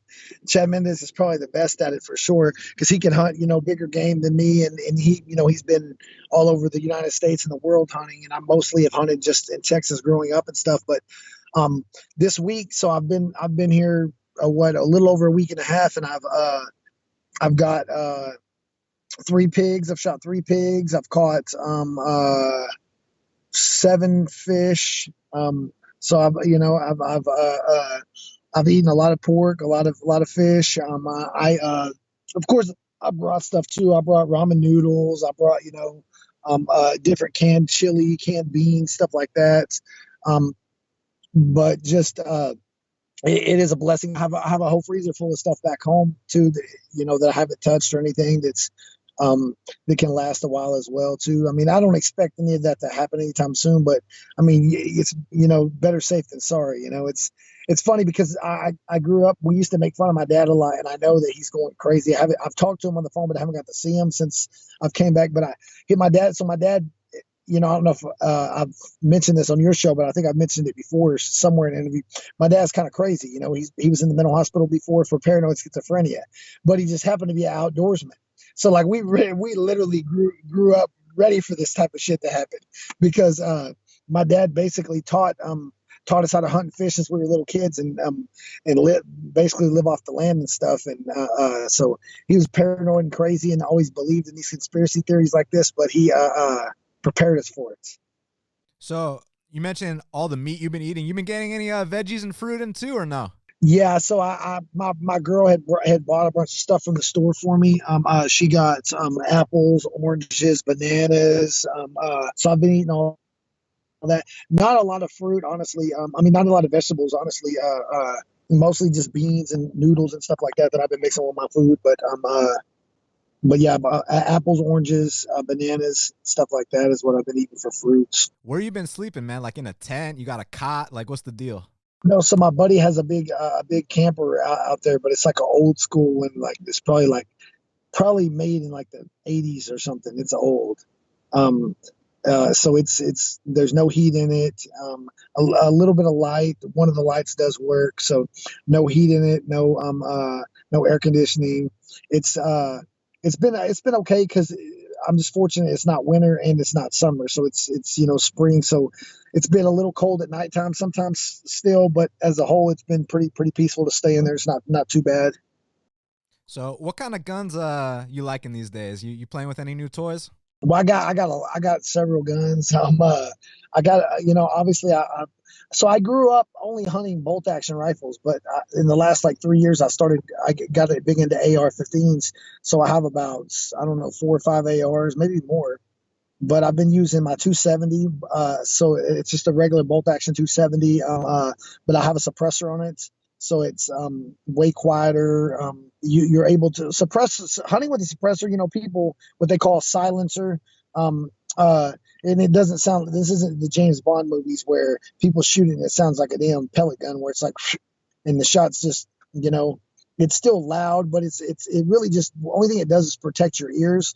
Chad Mendez is probably the best at it for sure, because he can hunt, bigger game than me, and he, he's been all over the United States and the world hunting, and I mostly have hunted just in Texas growing up and stuff. But this week, so I've been here a little over a week and a half, and I've got 3 pigs. I've shot 3 pigs. I've caught 7 fish. So I've eaten a lot of pork, a lot of fish. Of course I brought stuff too. I brought ramen noodles. I brought different canned chili, canned beans, stuff like that. But just it is a blessing. I have a whole freezer full of stuff back home too, that I haven't touched or anything that can last a while as well too. I mean, I don't expect any of that to happen anytime soon, but I mean, it's, better safe than sorry. It's funny because I grew up, we used to make fun of my dad a lot, and I know that he's going crazy. I've talked to him on the phone, but I haven't got to see him since I've came back. But I hit my dad. So my dad, I don't know if I've mentioned this on your show, but I think I've mentioned it before somewhere in an interview. My dad's kind of crazy. He was in the mental hospital before for paranoid schizophrenia, but he just happened to be an outdoorsman. So like we literally grew up ready for this type of shit to happen because my dad basically taught us how to hunt and fish since we were little kids and basically live off the land and stuff. And so he was paranoid and crazy and always believed in these conspiracy theories like this, but he prepared us for it. So you mentioned all the meat you've been eating. You been getting any veggies and fruit in too, or no? Yeah, so my girl had bought a bunch of stuff from the store for me. She got apples, oranges, bananas. So I've been eating all that. Not a lot of fruit, honestly. I mean, not a lot of vegetables, honestly. Mostly just beans and noodles and stuff like that I've been mixing with my food. But yeah, apples, oranges, bananas, stuff like that is what I've been eating for fruits. Where you been sleeping, man? Like in a tent? You got a cot? Like, what's the deal? No, so my buddy has a big camper out there, but it's like an old school one. Like it's probably made in like the 80s or something. It's old. So it's there's no heat in it. A little bit of light. One of the lights does work, so no heat in it. No air conditioning. It's been okay because I'm just fortunate it's not winter and it's not summer, so it's spring. So it's been a little cold at nighttime sometimes still, but as a whole, it's been pretty peaceful to stay in there. It's not too bad. So what kind of guns you liking these days? You playing with any new toys? Well, I got several guns. I got obviously so I grew up only hunting bolt action rifles, but in the last like 3 years I got big into AR-15s. So I have about, I don't know, 4 or 5 ARs, maybe more. But I've been using my 270. So it's just a regular bolt action 270. But I have a suppressor on it. So it's way quieter. You're able to suppress hunting with a suppressor. People what they call a silencer, and it doesn't sound. This isn't the James Bond movies where people shoot it and it sounds like a damn pellet gun where it's like, and the shots just it's still loud, but it really just the only thing it does is protect your ears.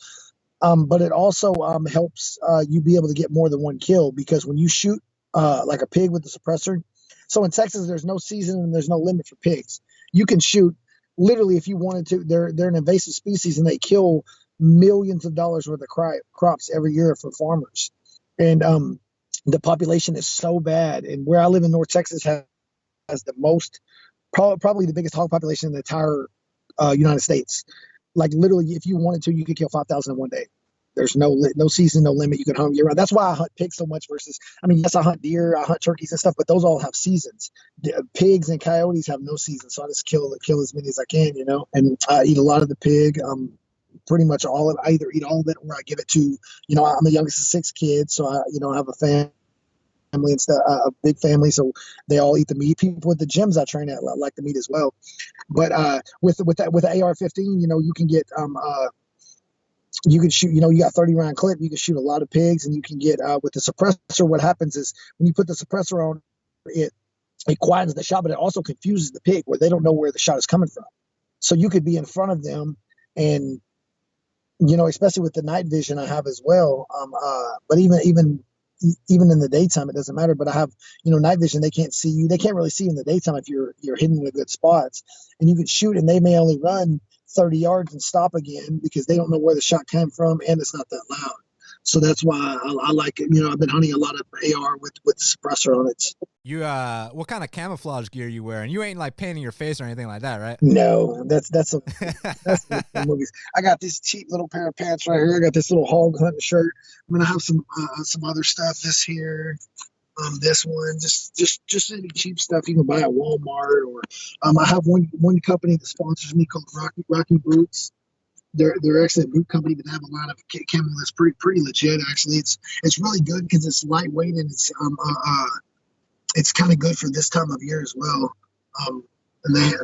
But it also helps you be able to get more than one kill because when you shoot like a pig with the suppressor. So in Texas, there's no season and there's no limit for pigs. You can shoot literally if you wanted to. They're an invasive species and they kill millions of dollars worth of crops every year for farmers. And the population is so bad. And where I live in North Texas has the most, probably the biggest hog population in the entire United States. Like literally, if you wanted to, you could kill 5,000 in one day. There's no season, no limit. You can hunt year round. That's why I hunt pigs so much versus, I mean, yes, I hunt deer, I hunt turkeys and stuff, but those all have seasons. Pigs and coyotes have no season. So I just kill as many as I can, and I eat a lot of the pig. Pretty much all of it. I either eat all of it or I give it to, I'm the youngest of 6 kids. So I have a family and stuff, a big family. So they all eat the meat. People at the gyms I train at like the meat as well. But with the AR-15, you can get, you can shoot, you got 30 round clip, you can shoot a lot of pigs, and you can get with the suppressor. What happens is when you put the suppressor on, it quietens the shot, but it also confuses the pig where they don't know where the shot is coming from. So you could be in front of them, and especially with the night vision I have as well. But even in the daytime, it doesn't matter. But I have night vision; they can't see you. They can't really see you in the daytime if you're hidden in good spots, and you can shoot, and they may only run 30 yards and stop again because they don't know where the shot came from and it's not that loud. So that's why I like it. I've been hunting a lot of AR with the suppressor on it. You what kind of camouflage gear you wearing? You ain't like painting your face or anything like that, right? No, that's the movies. I got this cheap little pair of pants right here. I got this little hog hunting shirt. I'm gonna have some other stuff. This here. This one, just any cheap stuff you can buy at Walmart, or I have one company that sponsors me called Rocky Boots. They're actually a boot company, but they have a lot of camo that's pretty legit. Actually, it's really good because it's lightweight and it's kind of good for this time of year as well. And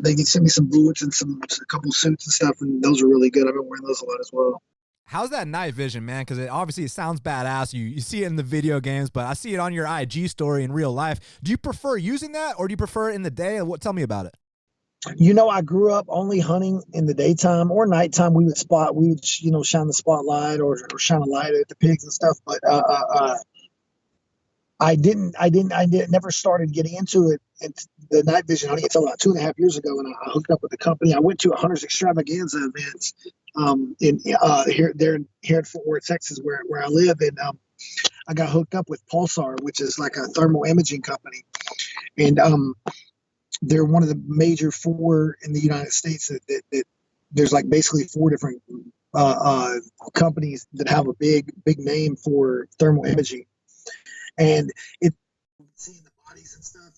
they can send me some boots and a couple suits and stuff, and those are really good. I've been wearing those a lot as well. How's that night vision, man? Because it sounds badass. You see it in the video games, but I see it on your IG story in real life. Do you prefer using that, or do you prefer it in the day? Tell me about it. I grew up only hunting in the daytime or nighttime. We would shine the spotlight or shine a light at the pigs and stuff. But I never started getting into the night vision hunting until about 2.5 years ago, and I hooked up with the company. I went to a Hunters Extravaganza event in here in Fort Worth, Texas, where I live, and I got hooked up with Pulsar, which is like a thermal imaging company, and they're one of the major four in the United States that there's like basically four different companies that have a big name for thermal imaging, and it seeing the bodies and stuff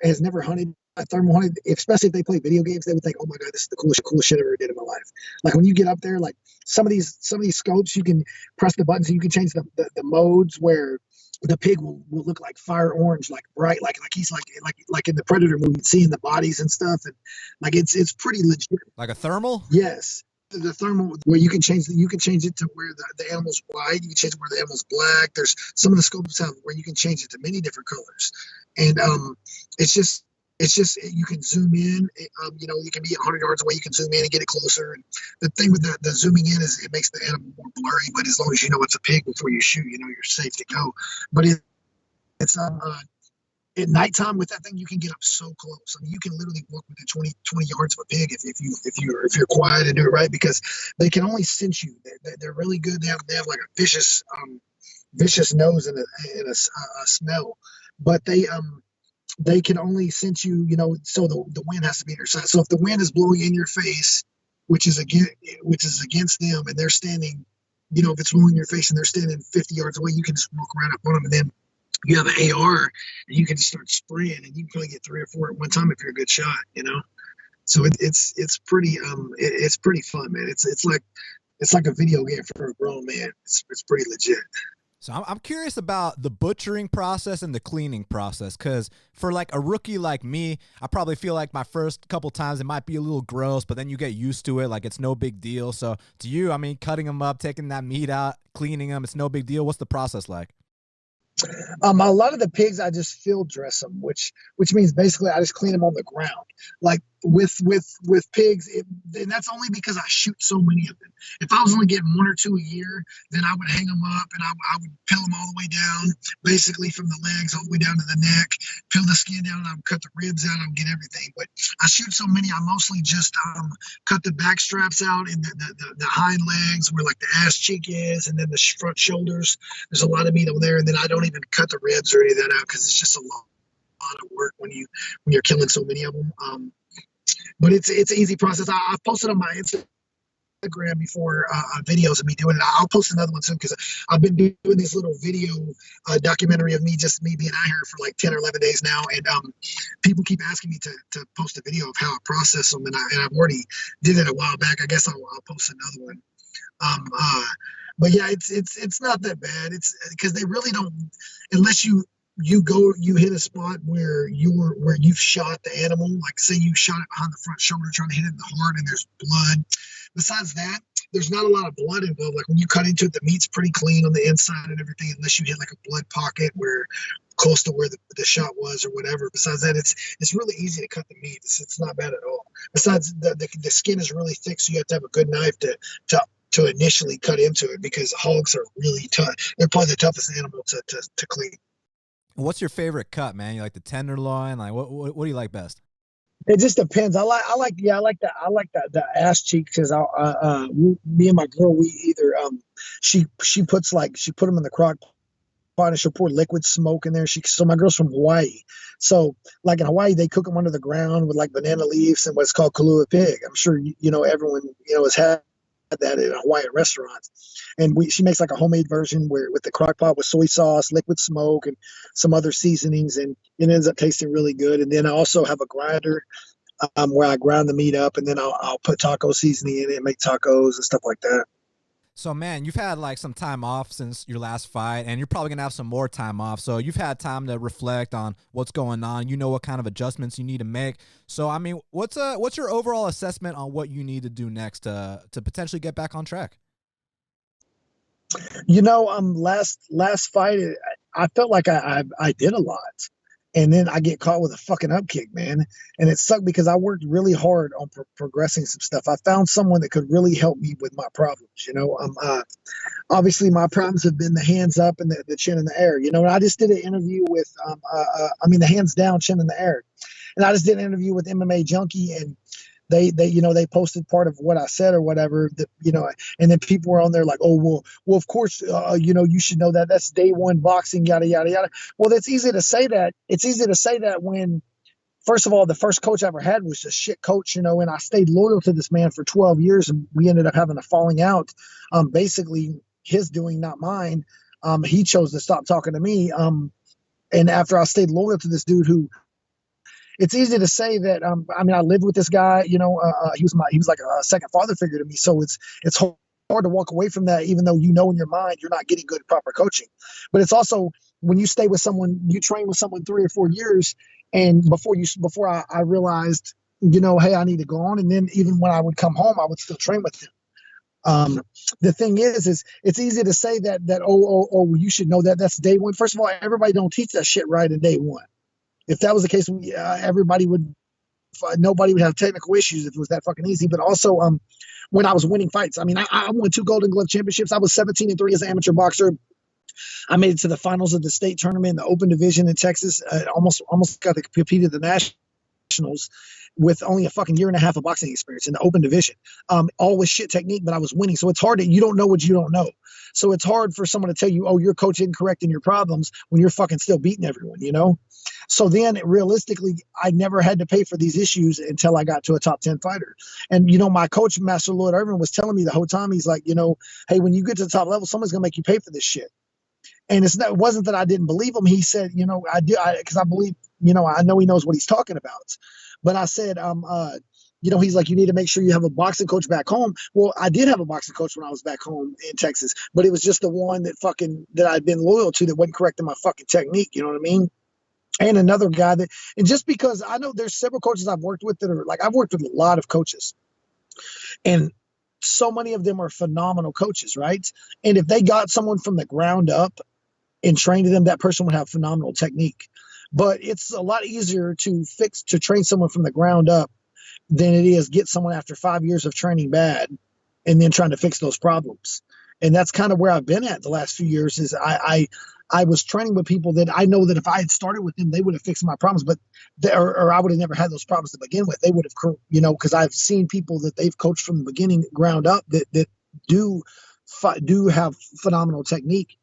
has never hunted. Thermal hunted, especially if they play video games, they would think, "Oh my god, this is the coolest shit I ever did in my life." Like when you get up there, like some of these scopes, you can press the buttons and you can change the modes where the pig will look like fire orange, like bright, like he's like in the Predator movie, seeing the bodies and stuff, and like it's pretty legit. Like a thermal? Yes. The thermal where you can change it to where the animal's white, you can change it where the animal's black. There's some of the scopes have where you can change it to many different colors, and it's just you can zoom in. You can be 100 yards away, you can zoom in and get it closer. And the thing with the zooming in is it makes the animal more blurry, but as long as you know it's a pig before you shoot, you're safe to go. But it's at nighttime with that thing, you can get up so close. I mean, you can literally walk within 20 yards of a pig if you're quiet and do it right, because they can only sense you. They're really good. They have like a vicious nose and a smell, but they can only sense you. So the wind has to be on your side. So if the wind is blowing in your face, which is against them, and they're standing, if it's blowing in your face and they're standing 50 yards away, you can just walk right up on them, and then you have an AR and you can just start spraying, and you can probably get 3 or 4 at one time if you're a good shot, So it's pretty it's pretty fun, man. It's like a video game for a grown man. It's pretty legit. So I'm curious about the butchering process and the cleaning process, because for like a rookie like me, I probably feel like my first couple times it might be a little gross, but then you get used to it, like it's no big deal. So to you, I mean, cutting them up, taking that meat out, cleaning them, it's no big deal. What's the process like? A lot of the pigs I just field dress them, which means basically I just clean them on the ground. Like with pigs, and that's only because I shoot so many of them. If I was only getting 1 or 2 a year, then I would hang them up and I would peel them all the way down, basically from the legs all the way down to the neck, peel the skin down, and I would cut the ribs out, I would get everything. But I shoot so many, I mostly just cut the back straps out and the hind legs where like the ass cheek is, and then the front shoulders. There's a lot of meat on there, and then I don't even cut the ribs or any of that out because it's just a lot of work when you're killing so many of them. But it's an easy process. I've posted on my Instagram before videos of me doing it. I'll post another one soon because I've been doing this little video documentary of me being out here for like 10 or 11 days now, and people keep asking me to post a video of how I process them, and I've already did it a while back. I guess I'll post another one. But yeah, it's not that bad. It's because they really don't, unless you hit a spot where you've shot the animal, like say you shot it behind the front shoulder trying to hit it in the heart and there's blood. Besides that, there's not a lot of blood involved. Like when you cut into it, the meat's pretty clean on the inside and everything, unless you hit like a blood pocket where close to where the shot was or whatever. Besides that, it's really easy to cut the meat. It's not bad at all. Besides the skin is really thick, so you have to have a good knife to initially cut into it, because hogs are really tough. They're probably the toughest animal to clean. What's your favorite cut, man? You like the tenderloin? Like what do you like best? It just depends. I like the ass cheek, because me and my girl, we either she put them in the crock pot and she'll pour liquid smoke in there. So my girl's from Hawaii, so like in Hawaii they cook them under the ground with like banana leaves and what's called kalua pig. I'm sure everyone has had that in Hawaiian restaurants, and she makes like a homemade version with the crock pot with soy sauce, liquid smoke, and some other seasonings, and it ends up tasting really good. And then I also have a grinder where I grind the meat up, and then I'll put taco seasoning in it and make tacos and stuff like that. So, man, you've had like some time off since your last fight, and you're probably going to have some more time off. So you've had time to reflect on what's going on. You know what kind of adjustments you need to make. So, I mean, what's your overall assessment on what you need to do next to potentially get back on track? Last fight, I felt like I did a lot. And then I get caught with a fucking up kick, man. And it sucked because I worked really hard on progressing some stuff. I found someone that could really help me with my problems. Obviously my problems have been the hands up and the chin in the air. And I just did an interview with, the hands down, chin in the air. And I just did an interview with MMA Junkie, and they posted part of what I said or whatever, that, and then people were on there like, oh, well, of course, you should know that that's day one boxing, yada, yada, yada. Well, that's easy to say that. It's easy to say that when, first of all, the first coach I ever had was a shit coach, and I stayed loyal to this man for 12 years, and we ended up having a falling out. Basically his doing, not mine. He chose to stop talking to me. And after I stayed loyal to this dude who, it's easy to say that, I lived with this guy, he was like a second father figure to me. So it's hard to walk away from that, even though in your mind you're not getting good, proper coaching. But it's also, when you stay with someone, you train with someone 3 or 4 years, and before I realized, hey, I need to go on. And then even when I would come home, I would still train with him. The thing is it's easy to say that you should know that that's day one. First of all, everybody don't teach that shit right in day one. If that was the case, nobody would have technical issues if it was that fucking easy. But also, when I was winning fights, I won 2 Golden Glove championships. I was 17-3 as an amateur boxer. I made it to the finals of the state tournament in the open division in Texas. Almost got to compete at the nationals with only a fucking year and a half of boxing experience in the open division. All with shit technique, but I was winning. So it's hard you don't know what you don't know. So it's hard for someone to tell you, oh, your coach isn't correcting your problems when you're fucking still beating everyone, So then realistically, I never had to pay for these issues until I got to a top 10 fighter. And, my coach, Master Lloyd Irvin, was telling me the whole time, he's like, hey, when you get to the top level, someone's going to make you pay for this shit. And it wasn't that I didn't believe him. He said, I do, because I believe, I know he knows what he's talking about. But I said, he's like, you need to make sure you have a boxing coach back home. Well, I did have a boxing coach when I was back home in Texas, but it was just the one that I'd been loyal to that wasn't correcting my fucking technique. You know what I mean? And another guy and just because I know there's several coaches I've worked with that are like, I've worked with a lot of coaches, and so many of them are phenomenal coaches, right? And if they got someone from the ground up and trained them, that person would have phenomenal technique. But it's a lot easier to train someone from the ground up than it is get someone after 5 years of training bad and then trying to fix those problems. And that's kind of where I've been at the last few years. Is I was training with people that I know that if I had started with them, they would have fixed my problems, but or I would have never had those problems to begin with. They would have, because I've seen people that they've coached from the beginning ground up that do have phenomenal technique.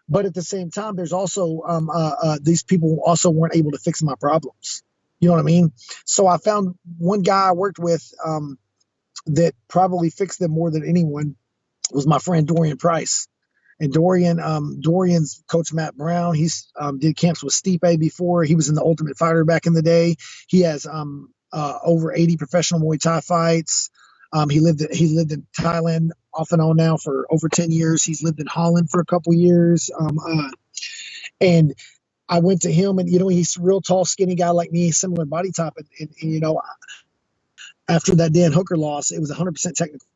But at the same time, there's also these people also weren't able to fix my problems. You know what I mean? So I found one guy I worked with that probably fixed them more than anyone was my friend Dorian Price. And Dorian's coach Matt Brown. He's did camps with Stipe before. He was in the Ultimate Fighter back in the day. He has over 80 professional Muay Thai fights. He lived in Thailand off and on now for over 10 years. He's lived in Holland for a couple years. And I went to him, and he's a real tall, skinny guy like me, similar body type. And after that Dan Hooker loss, it was 100% technical.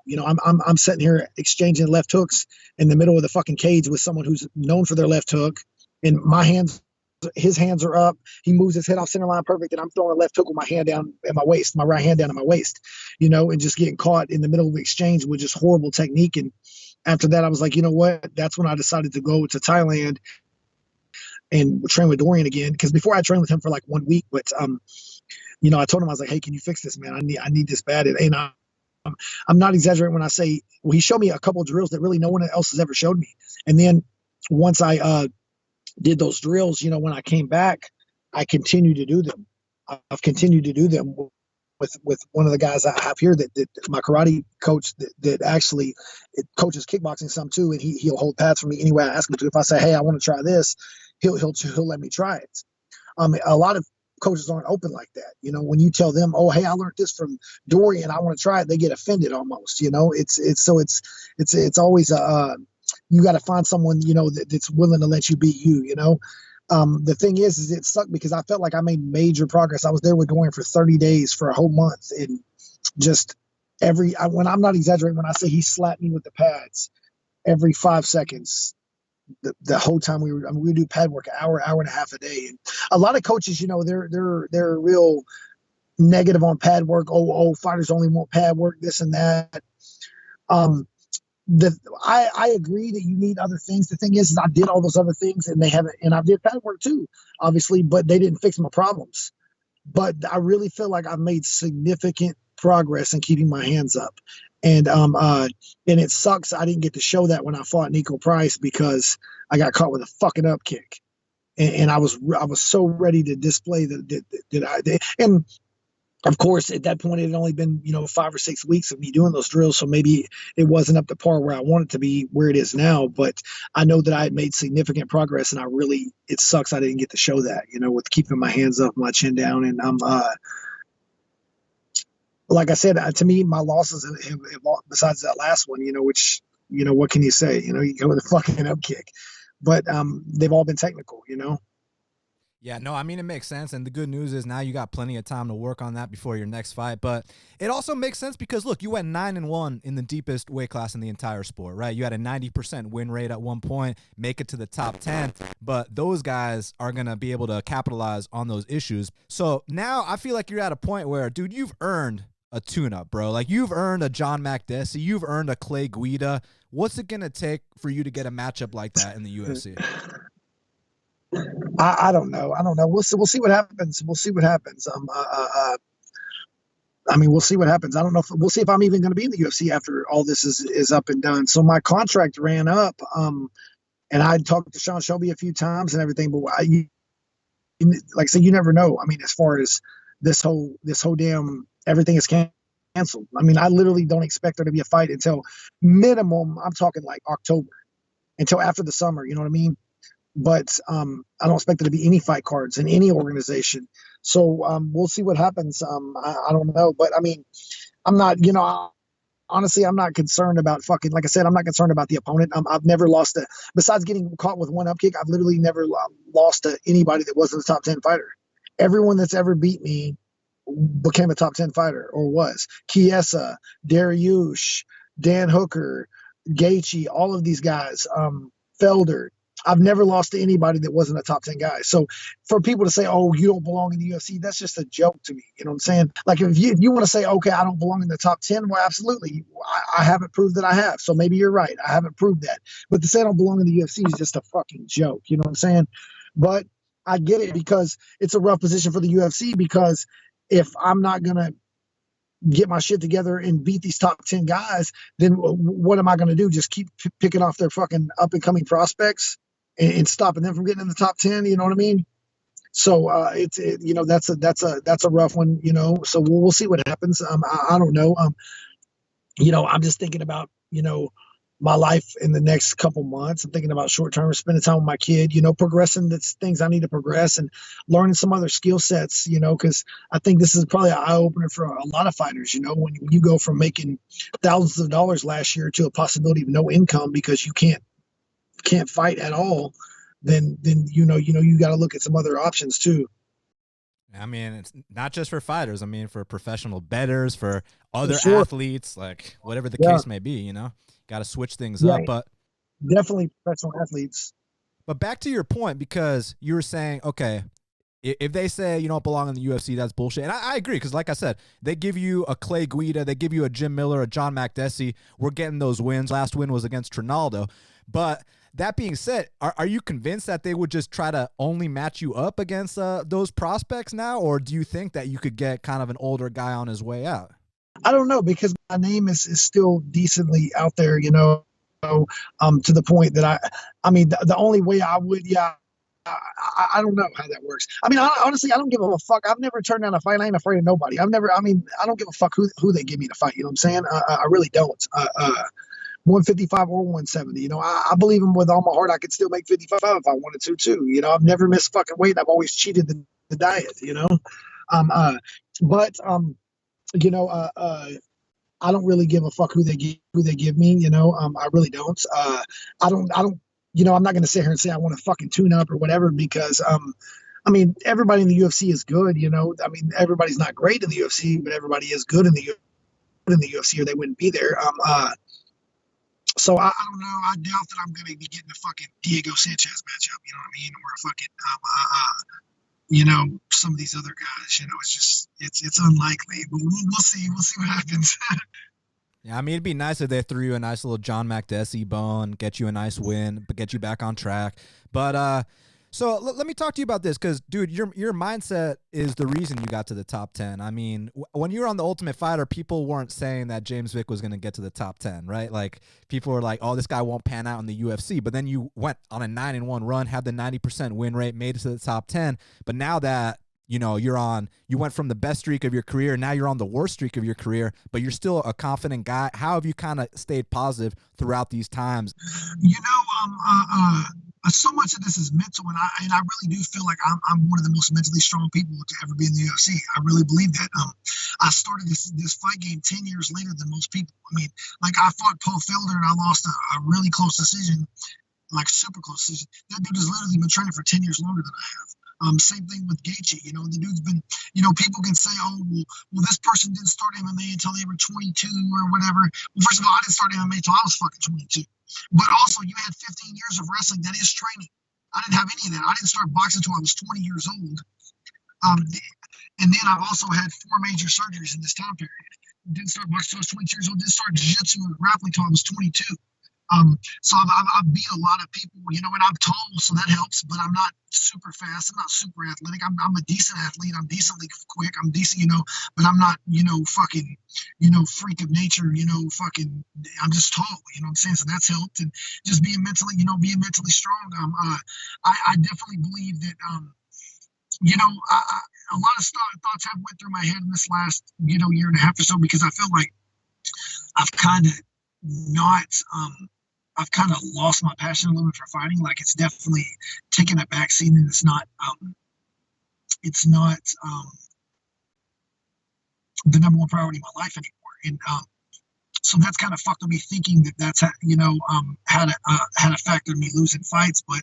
I'm sitting here exchanging left hooks in the middle of the fucking cage with someone who's known for their left hook, and his hands are up. He moves his head off center line perfect, and I'm throwing a left hook with my hand down at my waist, my right hand down at my waist, and just getting caught in the middle of the exchange with just horrible technique. And after that, I was like, you know what? That's when I decided to go to Thailand and train with Dorian again. Because before I trained with him for like 1 week, but I told him, I was like, hey, can you fix this, man? I need this bad. And I'm not exaggerating when I say, well, he showed me a couple of drills that really no one else has ever showed me. And then once I did those drills, when I came back, I continued to do them. I've continued to do them with one of the guys I have here that my karate coach that actually coaches kickboxing some too, and he'll hold pads for me anyway I ask him to. If I say, hey, I want to try this, he'll let me try it. A lot of coaches aren't open like that. When you tell them, oh, hey, I learned this from Dorian, I want to try it, they get offended almost. It's always you got to find someone that's willing to let you be you. The thing is it sucked because I felt like I made major progress. I was there with Dorian for 30 days for a whole month, and just when I'm not exaggerating when I say he slapped me with the pads every 5 seconds. The whole time we do pad work an hour and a half a day. And a lot of coaches, they're real negative on pad work. Oh, fighters only want pad work, this and that. I agree that you need other things. The thing is I did all those other things, and they haven't, and I did pad work too, obviously, but they didn't fix my problems. but I really feel like I've made significant progress in keeping my hands up. And and it sucks I didn't get to show that when I fought Nico Price because I got caught with a fucking up kick. And I was so ready to display and of course, at that point, it had only been, 5 or 6 weeks of me doing those drills. So maybe it wasn't up to par where I wanted to be, where it is now. But I know that I had made significant progress, and it sucks I didn't get to show that, with keeping my hands up, my chin down. And like I said, to me, my losses have besides that last one, which, what can you say? You go with a fucking up kick. But they've all been technical. Yeah, no, I mean, it makes sense. And the good news is now you got plenty of time to work on that before your next fight. But it also makes sense because, look, you went 9-1 in the deepest weight class in the entire sport, right? You had a 90% win rate at one point, make it to the top 10. But those guys are going to be able to capitalize on those issues. So now I feel like you're at a point where, dude, you've earned a tune-up, bro. Like, you've earned a John Makdessi. You've earned a Clay Guida. What's it going to take for you to get a matchup like that in the UFC? I don't know. We'll see what happens. We'll see what happens. We'll see what happens. I don't know we'll see if I'm even going to be in the UFC after all this is up and done. So my contract ran up. And I talked to Sean Shelby a few times and everything, but like I said, you never know. I mean, as far as this whole damn everything is canceled. I mean, I literally don't expect there to be a fight until minimum. I'm talking like October, until after the summer. You know what I mean? But I don't expect there to be any fight cards in any organization. So we'll see what happens. I don't know. But, I mean, I'm not, honestly, I'm not concerned about like I said, I'm not concerned about the opponent. I've never lost besides getting caught with one up kick, I've literally never lost to anybody that wasn't a top 10 fighter. Everyone that's ever beat me became a top 10 fighter or was. Chiesa, Dariush, Dan Hooker, Gaethje, all of these guys, Felder. I've never lost to anybody that wasn't a top 10 guy. So for people to say, oh, you don't belong in the UFC, that's just a joke to me. You know what I'm saying? Like if you want to say, okay, I don't belong in the top 10, well, absolutely. I haven't proved that I have. So maybe you're right. I haven't proved that. But to say I don't belong in the UFC is just a fucking joke. You know what I'm saying? But I get it because it's a rough position for the UFC because if I'm not going to get my shit together and beat these top 10 guys, then what am I going to do? Just keep picking off their fucking up and coming prospects and stopping them from getting in the top 10. You know what I mean? So that's a rough one, so we'll see what happens. I don't know. I'm just thinking about, my life in the next couple months. I'm thinking about short term, spending time with my kid, progressing the things I need to progress and learning some other skill sets, because I think this is probably an eye opener for a lot of fighters, when you go from making thousands of dollars last year to a possibility of no income because you can't fight at all, then you got to look at some other options too. I mean, it's not just for fighters. I mean, for professional bettors, for other sure. athletes, like whatever the case may be, got to switch things up. But definitely professional athletes. But back to your point, because you were saying, okay, if they say you don't belong in the UFC, that's bullshit. And I agree, because like I said, they give you a Clay Guida, they give you a Jim Miller, a John Makdessi. We're getting those wins. Last win was against Trinaldo. But that being said, are you convinced that they would just try to only match you up against those prospects now? Or do you think that you could get kind of an older guy on his way out? I don't know, because my name is still decently out there, to the point that I mean, the only way I would, I don't know how that works. I mean, honestly, I don't give a fuck. I've never turned down a fight. I ain't afraid of nobody. I don't give a fuck who they give me to fight. You know what I'm saying? I really don't. 155 or 170. I believe him with all my heart. I could still make 55 if I wanted to too. I've never missed fucking weight. I've always cheated the diet. I don't really give a fuck who they give me. I really don't. I don't. I'm not going to sit here and say I want to fucking tune up or whatever because everybody in the UFC is good. Everybody's not great in the UFC, but everybody is good in the UFC, or they wouldn't be there. So I don't know. I doubt that I'm going to be getting a fucking Diego Sanchez matchup. You know what I mean? Or a fucking some of these other guys. It's just it's unlikely. But we'll see. We'll see what happens. Yeah, I mean, it'd be nice if they threw you a nice little John Makdessi bone, get you a nice win, but get you back on track. But So let me talk to you about this because, dude, your mindset is the reason you got to the top 10. I mean, when you were on The Ultimate Fighter, people weren't saying that James Vick was going to get to the top 10, right? Like, people were like, oh, this guy won't pan out in the UFC. But then you went on a 9-1 run, had the 90% win rate, made it to the top 10. But now that you went from the best streak of your career, now you're on the worst streak of your career, but you're still a confident guy. How have you kind of stayed positive throughout these times? So much of this is mental, and I really do feel like I'm one of the most mentally strong people to ever be in the UFC. I really believe that. I started this fight game 10 years later than most people. I mean, like, I fought Paul Felder and I lost a really close decision, like super close decision. That dude has literally been training for 10 years longer than I have. Same thing with Gaethje. The dude's been, people can say, oh, well, this person didn't start MMA until they were 22 or whatever. Well, first of all, I didn't start MMA until I was fucking 22. But also, you had 15 years of wrestling. That is training. I didn't have any of that. I didn't start boxing until I was 20 years old. And then I've also had 4 major surgeries in this time period. Didn't start boxing until I was 22 years old. Didn't start jiu-jitsu or grappling until I was 22. So I've beat a lot of people, and I'm tall, so that helps, but I'm not super fast. I'm not super athletic. I'm a decent athlete. I'm decently quick. I'm decent, but I'm not, fucking, freak of nature, fucking, I'm just tall, you know what I'm saying? So that's helped. And just being mentally strong. I definitely believe that, a lot of thoughts have went through my head in this last, year and a half or so, because I feel like I've kind of lost my passion a little bit for fighting. Like, it's definitely taken a backseat, and it's not the number one priority in my life anymore. And so that's kind of fucked with me, thinking that that's had a factor in me losing fights. But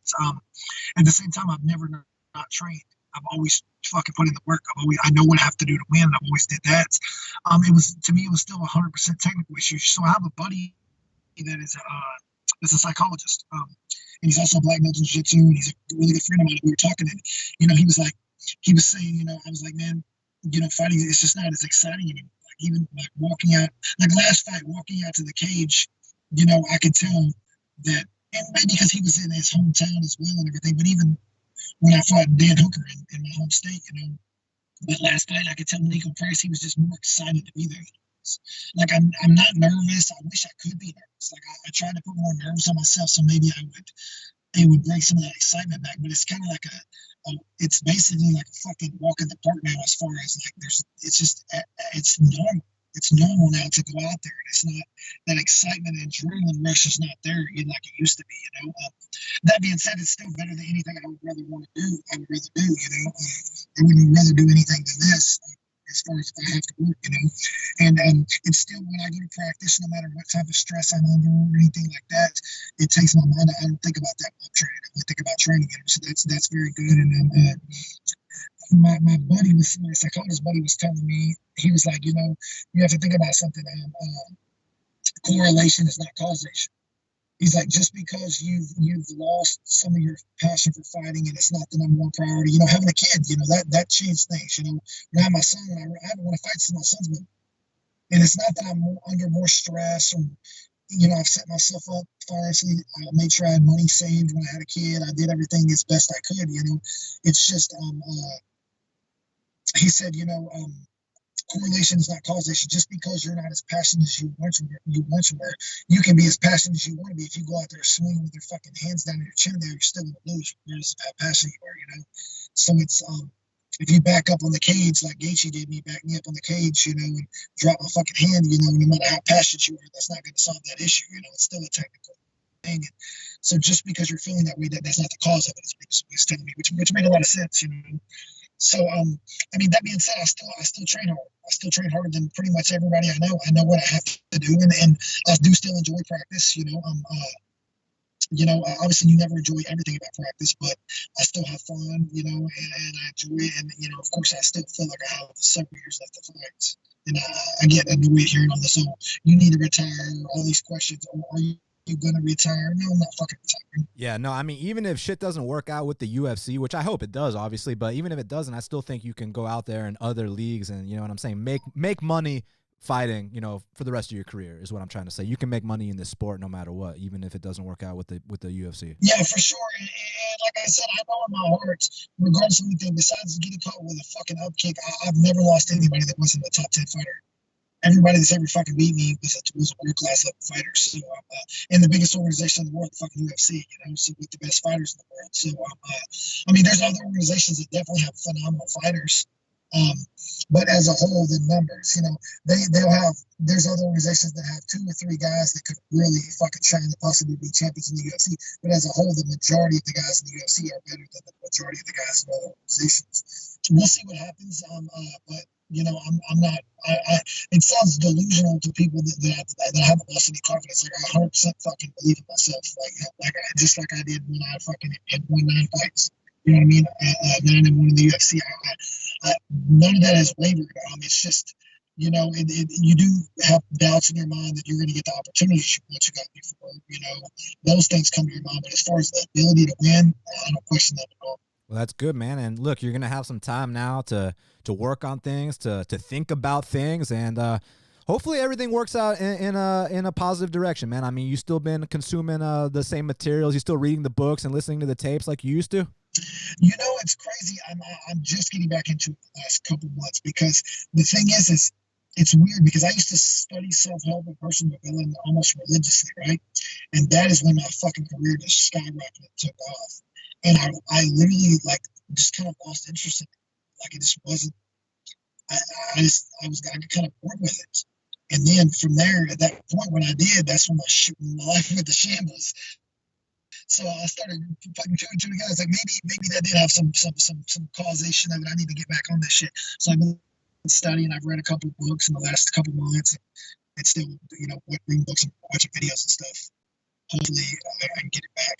at the same time, I've never not trained. I've always fucking put in the work. I know what I have to do to win. I've always did that. It was still 100% technical issue. So I have a buddy that is a psychologist, and he's also a black belt in jiu-jitsu, and he's a really good friend of mine. We were talking, and he was saying, I was like, man, fighting, it's just not as exciting anymore. Like, even like walking out, like last fight, walking out to the cage, I could tell that, and maybe because he was in his hometown as well and everything, but even when I fought Dan Hooker in my home state, that last fight, I could tell Nico Price, he was just more excited to be there. Like, I'm not nervous. I wish I could be nervous. Like, I tried to put more nerves on myself, so maybe it would bring some of that excitement back. But it's kind of like it's basically like a fucking walk in the park now, as far as like it's normal. It's normal now to go out there, and it's not that excitement and adrenaline rush is not there like it used to be. That being said, it's still better than anything I would rather want to do. I would rather do. I wouldn't rather do anything than this. As far as if I have to work, and it's still, when I go to practice, no matter what type of stress I'm under or anything like that, it takes my mind. I don't think about that when I'm training. I think about training, so that's very good. And my buddy my psychologist buddy was telling me, he was like, you have to think about something. Correlation is not causation. He's like, just because you've lost some of your passion for fighting and it's not the number one priority, having a kid, that changed things. Now my son, I haven't want to fight since my son's been. And it's not that I'm under more stress, or I've set myself up financially. I made sure I had money saved when I had a kid. I did everything as best I could. It's just he said, correlation is not causation. Just because you're not as passionate as you once were, you can be as passionate as you want to be. If you go out there swinging with your fucking hands down in your chin, there, you're still going to lose. Regardless of how passionate you are, So it's if you back up on the cage like Gaethje did, me back me up on the cage, and drop my fucking hand, no matter how passionate you are, that's not going to solve that issue. It's still a technical thing. And so just because you're feeling that way, that's not the cause of it. It's telling me, which made a lot of sense, So, that being said, I still train hard. I still train harder than pretty much everybody I know. I know what I have to do, and I do still enjoy practice. Obviously you never enjoy everything about practice, but I still have fun, and I enjoy it. And, of course, I still feel like I have several years left to fight. And I get annoyed hearing all this, you need to retire, all these questions, are you gonna retire? No, I'm not fucking retiring. Yeah, no, even if shit doesn't work out with the UFC, which I hope it does, obviously, but even if it doesn't, I still think you can go out there in other leagues and, you know what I'm saying, make money fighting, for the rest of your career is what I'm trying to say. You can make money in this sport no matter what, even if it doesn't work out with the UFC. Yeah, for sure. And like I said, I know in my heart, regardless of anything, besides getting caught with a fucking up kick, I've never lost anybody that wasn't a top 10 fighter. Everybody that's ever fucking beat me was a world class level fighter. So, in the biggest organization in the world, fucking UFC, so with the best fighters in the world. So, there's other organizations that definitely have phenomenal fighters. But as a whole, the numbers, there's other organizations that have 2 or 3 guys that could really fucking shine and possibly be champions in the UFC. But as a whole, the majority of the guys in the UFC are better than the majority of the guys in other organizations. So we'll see what happens. But I'm not. It sounds delusional to people that haven't lost any confidence. Like I 100% fucking believe in myself. Just like I did when I fucking had won 9 fights. You know what I mean? 9-1 in the UFC. None of that has wavered. It's just, you do have doubts in your mind that you're going to get the opportunities that you got before. Those things come to your mind. But as far as the ability to win, I don't question that at all. Well, that's good, man. And look, you're going to have some time now to work on things, to think about things, and hopefully everything works out in a positive direction, man. I mean, you still been consuming the same materials, you still reading the books and listening to the tapes like you used to? It's crazy. I'm just getting back into it the last couple months because the thing is it's weird because I used to study self-help and personal development almost religiously, right? And that is when my fucking career just skyrocketed and took off. And I literally just kind of lost interest in it. It just wasn't. I got kind of bored with it. And then from there, at that point when I did, that's when my life went to shambles. So I started fucking putting 2 together. It's like maybe that did have some causation of it. I need to get back on this shit. So I've been studying. I've read a couple of books in the last couple of months. And still, reading books and watching videos and stuff. Hopefully, I can get it back.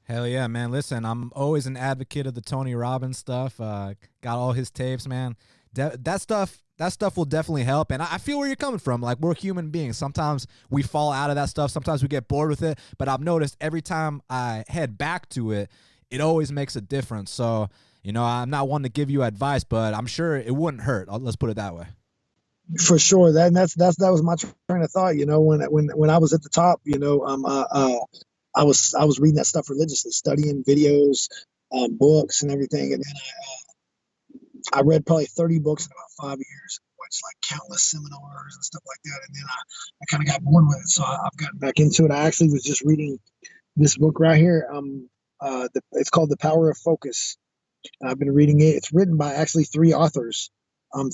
Hell yeah, man. Listen, I'm always an advocate of the Tony Robbins stuff. Got all his tapes, man. That stuff will definitely help. And I feel where you're coming from. Like, we're human beings. Sometimes we fall out of that stuff. Sometimes we get bored with it. But I've noticed every time I head back to it, it always makes a difference. So, I'm not one to give you advice, but I'm sure it wouldn't hurt. Let's put it that way. For sure. That was my train of thought. When I was at the top, I was reading that stuff religiously, studying videos, books and everything. And then I read probably 30 books in about 5 years, watched countless seminars and stuff like that. And then I kind of got bored with it. So I've gotten back into it. I actually was just reading this book right here. It's called The Power of Focus. And I've been reading it. It's written by actually 3 authors.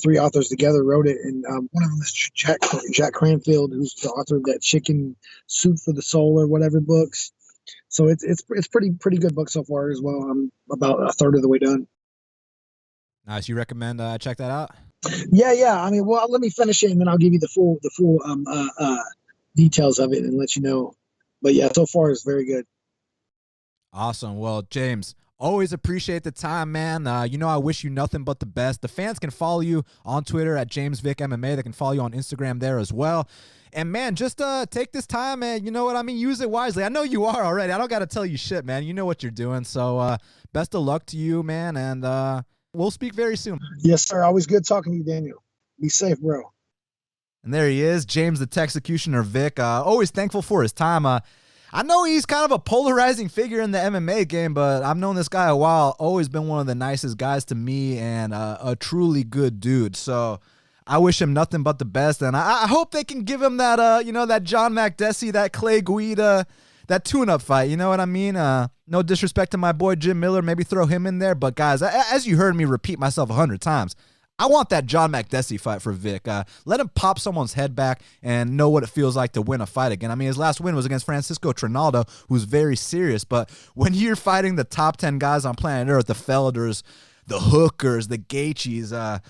3 authors together wrote it. And one of them is Jack Cranfield, who's the author of that Chicken Soup for the Soul or whatever books. So it's pretty good book so far as well. I'm about a third of the way done. Nice. You recommend I check that out? Yeah. Let me finish it and then I'll give you the full details of it and let you know. But yeah, so far it's very good. Awesome. Well, James, always appreciate the time, man. I wish you nothing but the best. The fans can follow you on Twitter at James Vick MMA. They can follow you on Instagram there as well. And, man, just take this time and, use it wisely. I know you are already. I don't got to tell you shit, man. You know what you're doing. So best of luck to you, man. And we'll speak very soon. Yes, sir. Always good talking to you, Daniel. Be safe, bro. And there he is, James the Texecutioner Vick. Always thankful for his time. I know he's kind of a polarizing figure in the MMA game, but I've known this guy a while. Always been one of the nicest guys to me and a truly good dude. So I wish him nothing but the best. And I hope they can give him that, that John Makdessi, that Clay Guida, that tune-up fight. You know what I mean? No disrespect to my boy Jim Miller. Maybe throw him in there. But, guys, as you heard me repeat myself 100 times, I want that John Makdessi fight for Vic. Let him pop someone's head back and know what it feels like to win a fight again. I mean, his last win was against Francisco Trinaldo, who's very serious. But when you're fighting the top 10 guys on planet Earth, the Felders, the Hookers, the Gaethjes,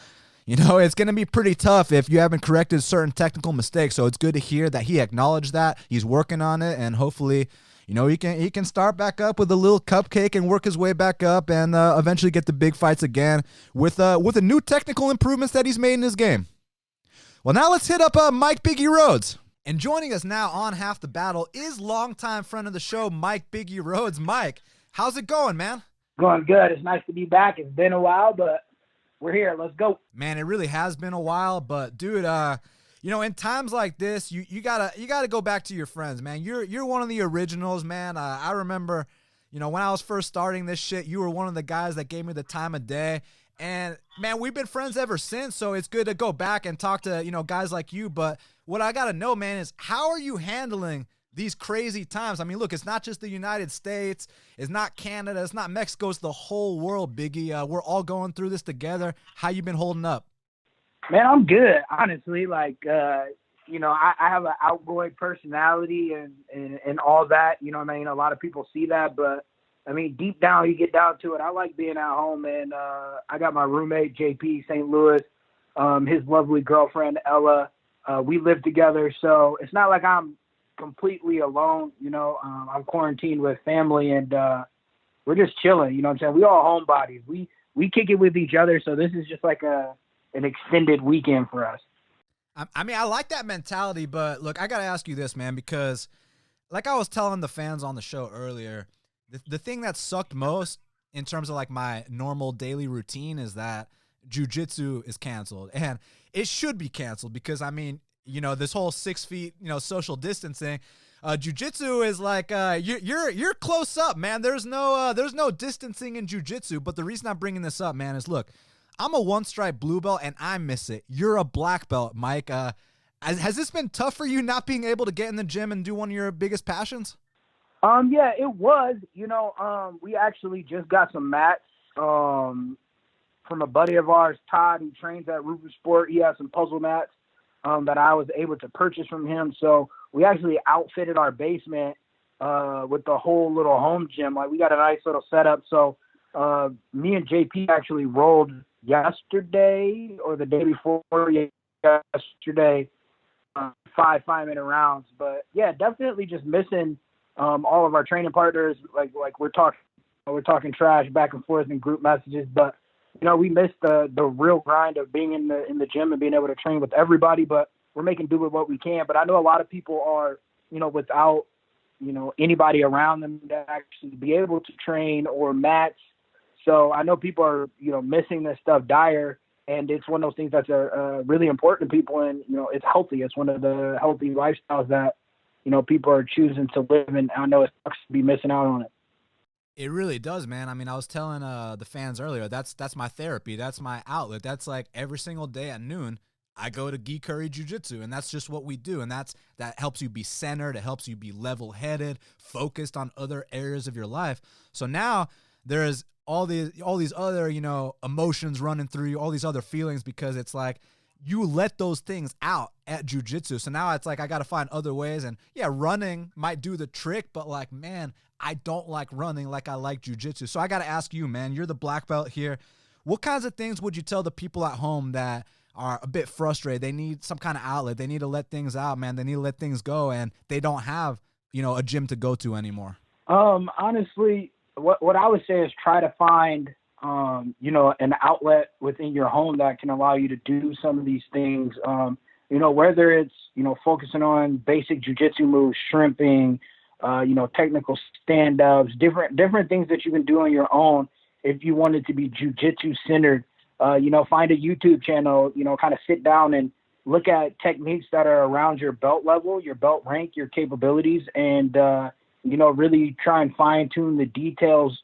it's going to be pretty tough if you haven't corrected certain technical mistakes. So it's good to hear that he acknowledged that. He's working on it, and hopefully he can start back up with a little cupcake and work his way back up and eventually get the big fights again with the new technical improvements that he's made in his game. Well, now let's hit up Mike Biggie Rhodes. And joining us now on Half the Battle is longtime friend of the show, Mike Biggie Rhodes. Mike, how's it going, man? Going good. It's nice to be back. It's been a while, but we're here. Let's go. Man, it really has been a while, but dude, in times like this, you gotta go back to your friends, man. You're one of the originals, man. I remember, when I was first starting this shit, you were one of the guys that gave me the time of day. And man, we've been friends ever since, so it's good to go back and talk to, guys like you. But what I gotta know, man, is how are you handling these crazy times? I mean, look, it's not just the United States, it's not Canada, it's not Mexico, it's the whole world, Biggie. We're all going through this together. How you been holding up? Man, I'm good, honestly. Like, I have an outgoing personality and all that. You know what I mean? A lot of people see that, but I mean, deep down, you get down to it. I like being at home, and I got my roommate, JP, St. Louis, his lovely girlfriend, Ella. We live together, so it's not like I'm completely alone. I'm quarantined with family, and we're just chilling. You know what I'm saying? We all homebodies. We kick it with each other, so this is just like an extended weekend for us. I mean, I like that mentality, but look, I got to ask you this, man, because like I was telling the fans on the show earlier, the thing that sucked most in terms of like my normal daily routine is that jiu-jitsu is canceled, and it should be canceled because, I mean, this whole 6 feet, social distancing, jiu-jitsu is like, you're close up, man. There's no distancing in jiu-jitsu. But the reason I'm bringing this up, man, is look, I'm a one stripe blue belt and I miss it. You're a black belt, Mike. Has this been tough for you not being able to get in the gym and do one of your biggest passions? Yeah, it was. We actually just got some mats from a buddy of ours, Todd, who trains at Rufus Sport. He has some puzzle mats that I was able to purchase from him. So we actually outfitted our basement with the whole little home gym. Like, we got a nice little setup. So me and JP actually rolled yesterday or the day before yesterday, 5-minute rounds. But yeah, definitely just missing all of our training partners. Like we're talking trash back and forth in group messages, but we missed the real grind of being in the gym and being able to train with everybody. But we're making do with what we can. But I know a lot of people are, without anybody around them to actually be able to train or mats. So I know people are, missing this stuff dire, and it's one of those things that's really important to people, and, it's healthy. It's one of the healthy lifestyles that, people are choosing to live, and I know it sucks to be missing out on it. It really does, man. I mean, I was telling the fans earlier, that's my therapy. That's my outlet. That's like every single day at noon, I go to Gi Curry Jiu-Jitsu, and that's just what we do. And that helps you be centered. It helps you be level-headed, focused on other areas of your life. So now there's all these other, emotions running through you, all these other feelings, because it's like you let those things out at jiu-jitsu. So now it's like I got to find other ways. And yeah, running might do the trick, but like, man, I don't like running like I like jiu-jitsu. So I got to ask you, man, you're the black belt here. What kinds of things would you tell the people at home that are a bit frustrated? They need some kind of outlet. They need to let things out, man. They need to let things go, and they don't have, a gym to go to anymore. Honestly, what I would say is try to find, an outlet within your home that can allow you to do some of these things. Whether it's, focusing on basic jiu-jitsu moves, shrimping, technical stand-ups, different things that you can do on your own. If you want it to be jiu-jitsu centered, find a YouTube channel, kind of sit down and look at techniques that are around your belt level, your belt rank, your capabilities, and, really try and fine tune the details,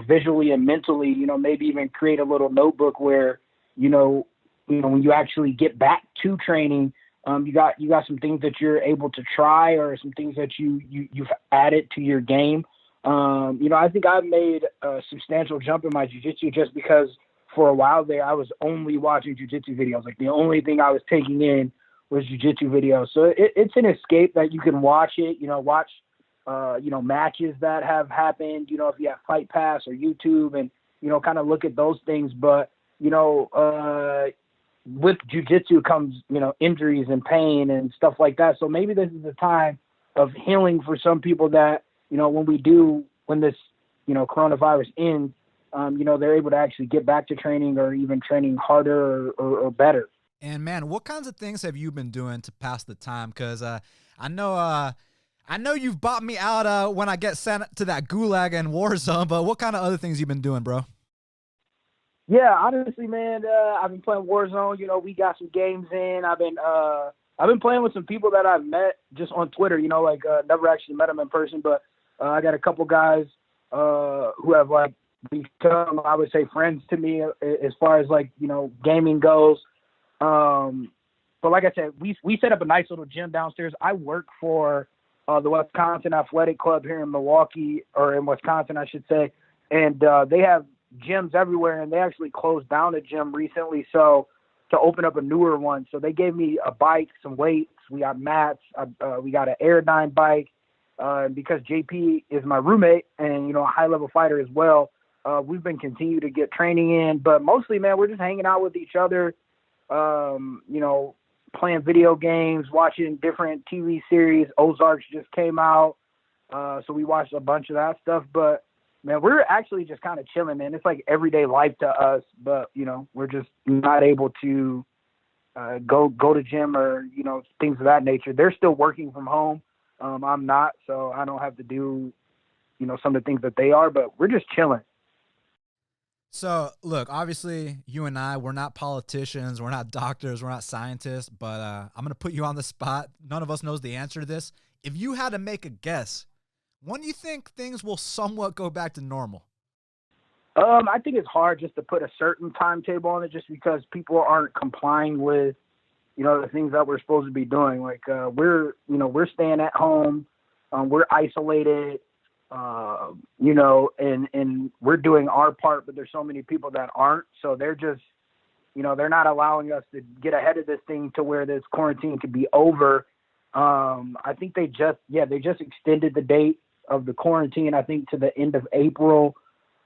visually and mentally, maybe even create a little notebook where, when you actually get back to training, you got some things that you're able to try, or some things that you've added to your game. I think I've made a substantial jump in my jiu-jitsu just because for a while there, I was only watching jiu-jitsu videos. Like, the only thing I was taking in was jiu-jitsu videos. So it's an escape that you can watch it, watch, matches that have happened, if you have Fight Pass or YouTube, and, kind of look at those things. But, with jiu-jitsu comes, injuries and pain and stuff like that. So maybe this is a time of healing for some people that, when this, coronavirus ends, they're able to actually get back to training, or even training harder or better. And man, what kinds of things have you been doing to pass the time? Because I know you've bought me out when I get sent to that gulag and war zone, but what kind of other things you've been doing, bro? Yeah, honestly, man, I've been playing Warzone. You know, we got some games in. I've been playing with some people that I've met just on Twitter. You know, like never actually met them in person, but I got a couple guys who have like become, I would say, friends to me as far as like, you know, gaming goes. But like I said, we set up a nice little gym downstairs. I work for the Wisconsin Athletic Club here in Milwaukee, or in Wisconsin, I should say, and they have gyms everywhere, and they actually closed down a gym recently, so to open up a newer one. So they gave me a bike, some weights, we got mats, we got an Airdyne bike, because JP is my roommate and, you know, a high-level fighter as well. We've been continuing to get training in, but mostly, man, we're just hanging out with each other, you know, playing video games, watching different TV series. Ozarks just came out, so we watched a bunch of that stuff, but man, we're actually just kind of chilling, man. It's like everyday life to us, but, you know, we're just not able to go to gym or, you know, things of that nature. They're still working from home. I'm not, so I don't have to do, you know, some of the things that they are, but we're just chilling. So, look, obviously, you and I, we're not politicians, we're not doctors, we're not scientists, but I'm going to put you on the spot. None of us knows the answer to this. If you had to make a guess, when do you think things will somewhat go back to normal? I think it's hard just to put a certain timetable on it, just because people aren't complying with, you know, the things that we're supposed to be doing. Like we're staying at home, we're isolated, you know, and we're doing our part, but there's so many people that aren't. So they're just, you know, they're not allowing us to get ahead of this thing to where this quarantine could be over. I think they just extended the date of the quarantine, I think, to the end of April.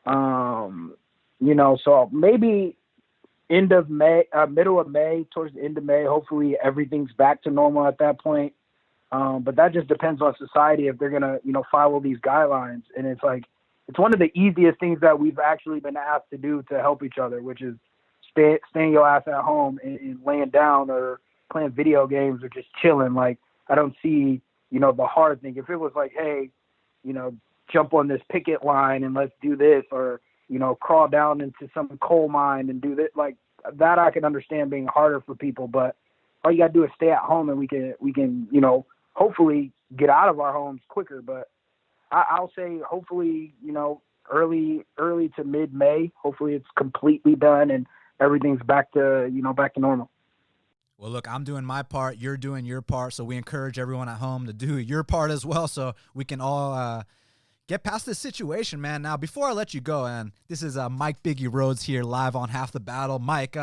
You know, so maybe end of May, middle of May, towards the end of May, hopefully everything's back to normal at that point. But that just depends on society if they're going to, you know, follow these guidelines. And it's like, it's one of the easiest things that we've actually been asked to do to help each other, which is staying your ass at home and laying down or playing video games or just chilling. Like, I don't see, you know, the hard thing. If it was like, hey, you know, jump on this picket line and let's do this, or, you know, crawl down into some coal mine and do this, like that, I can understand being harder for people. But all you got to do is stay at home, and we can, you know, hopefully get out of our homes quicker. But I'll say hopefully, you know, early to mid-May, hopefully it's completely done and everything's back to normal. Well, look, I'm doing my part. You're doing your part. So we encourage everyone at home to do your part as well, so we can all get past this situation, man. Now, before I let you go, and this is Mike Biggie Rhodes here live on Half the Battle. Mike,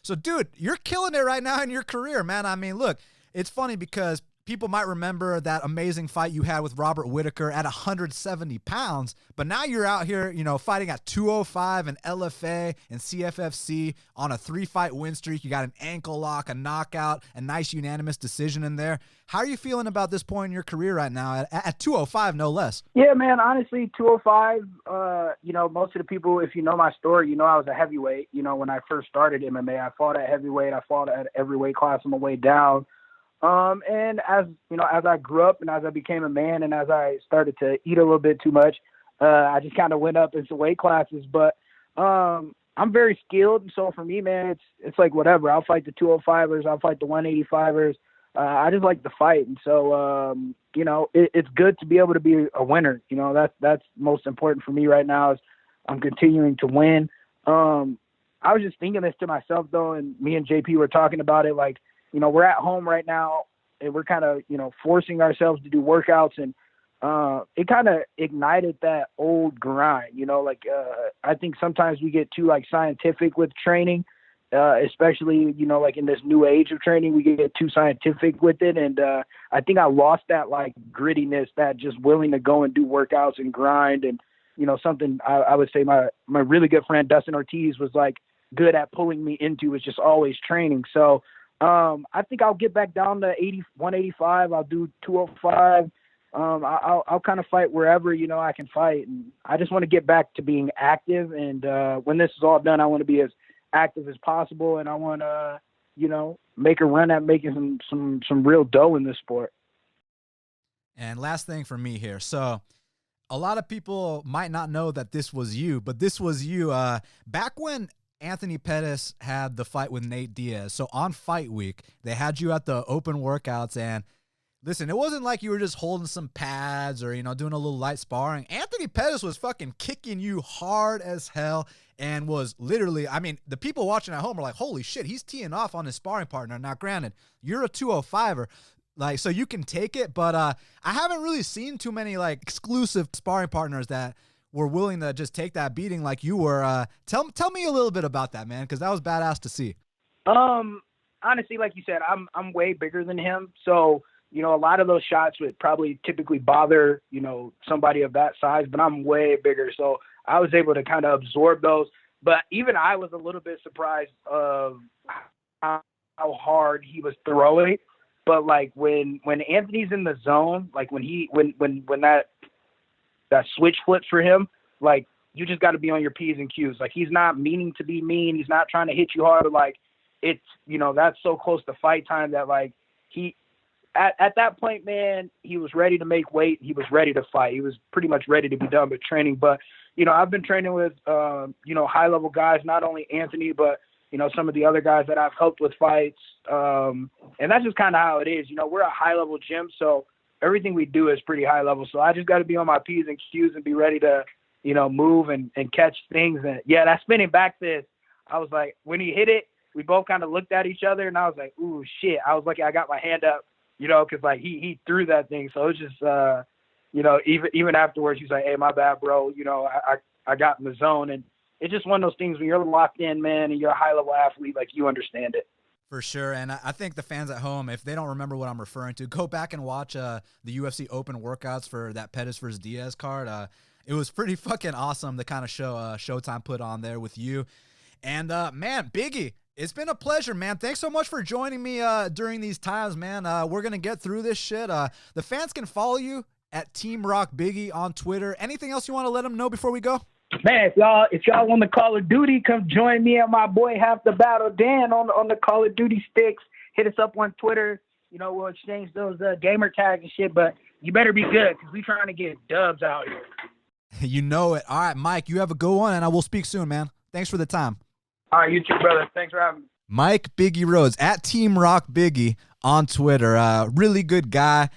so, dude, you're killing it right now in your career, man. I mean, look, it's funny because people might remember that amazing fight you had with Robert Whitaker at 170 pounds, but now you're out here, you know, fighting at 205 and LFA and CFFC on a 3-fight win streak. You got an ankle lock, a knockout, a nice unanimous decision in there. How are you feeling about this point in your career right now at 205, no less? Yeah, man, honestly, 205, you know, most of the people, if you know my story, you know I was a heavyweight. You know, when I first started MMA, I fought at heavyweight. I fought at every weight class on my way down. And as, you know, as I grew up and as I became a man and as I started to eat a little bit too much, I just kind of went up into weight classes. But I'm very skilled. And so for me, man, it's like whatever. I'll fight the 205ers. I'll fight the 185ers. I just like to fight. And so, you know, it's good to be able to be a winner. You know, that's most important for me right now is I'm continuing to win. I was just thinking this to myself, though, and me and JP were talking about it, like, you know, we're at home right now and we're kind of, you know, forcing ourselves to do workouts, and it kind of ignited that old grind, you know, like I think sometimes we get too like scientific with training, especially, you know, like in this new age of training, we get too scientific with it. And I think I lost that like grittiness, that just willing to go and do workouts and grind. And, you know, something I would say my really good friend Dustin Ortiz was like good at pulling me into, was just always training. So I think I'll get back down to 185. I'll do 205. I'll kind of fight wherever, you know, I can fight. And I just want to get back to being active. And when this is all done, I want to be as active as possible. And I want to, you know, make a run at making some real dough in this sport. And last thing for me here. So a lot of people might not know that this was you, but this was you back when Anthony Pettis had the fight with Nate Diaz. So on fight week, they had you at the open workouts, and listen, it wasn't like you were just holding some pads or, doing a little light sparring. Anthony Pettis was fucking kicking you hard as hell and was literally, the people watching at home are like, holy shit, he's teeing off on his sparring partner. Now, granted, you're a 205er, so you can take it, but I haven't really seen too many, exclusive sparring partners that were willing to just take that beating like you were. Tell me a little bit about that, man, because that was badass to see. Honestly, like you said, I'm way bigger than him, so a lot of those shots would probably typically bother, somebody of that size, but I'm way bigger. So I was able to kind of absorb those. But even I was a little bit surprised of how hard he was throwing. But when Anthony's in the zone, when that switch flips for him, you just got to be on your P's and Q's. He's not meaning to be mean. He's not trying to hit you hard. It's, that's so close to fight time that he, at that point, man, he was ready to make weight. He was ready to fight. He was pretty much ready to be done with training. But, I've been training with, high-level guys, not only Anthony, but, some of the other guys that I've helped with fights. And that's just kind of how it is. We're a high-level gym, so everything we do is pretty high-level. So I just got to be on my P's and Q's and be ready to, move and catch things. And, yeah, that spinning back fist, I was like, when he hit it, we both kind of looked at each other, and I was like, ooh, shit. I was lucky I got my hand up. Because he threw that thing. So it was just, even afterwards, he's like, hey, my bad, bro. I got in the zone. And it's just one of those things when you're locked in, man, and you're a high-level athlete, you understand it. For sure. And I think the fans at home, if they don't remember what I'm referring to, go back and watch the UFC open workouts for that Pettis versus Diaz card. It was pretty fucking awesome, the kind of show Showtime put on there with you. And, man, Biggie, it's been a pleasure, man. Thanks so much for joining me during these times, man. We're going to get through this shit. The fans can follow you at Team Rock Biggie on Twitter. Anything else you want to let them know before we go? Man, if y'all want the Call of Duty, come join me and my boy Half the Battle Dan on the Call of Duty sticks. Hit us up on Twitter. We'll exchange those gamer tags and shit, but you better be good because we trying to get dubs out here. You know it. All right, Mike, you have a good one, and I will speak soon, man. Thanks for the time. All right, you too, brother. Thanks for having me. Mike Biggie Rhodes at Team Rock Biggie on Twitter. Really good guy.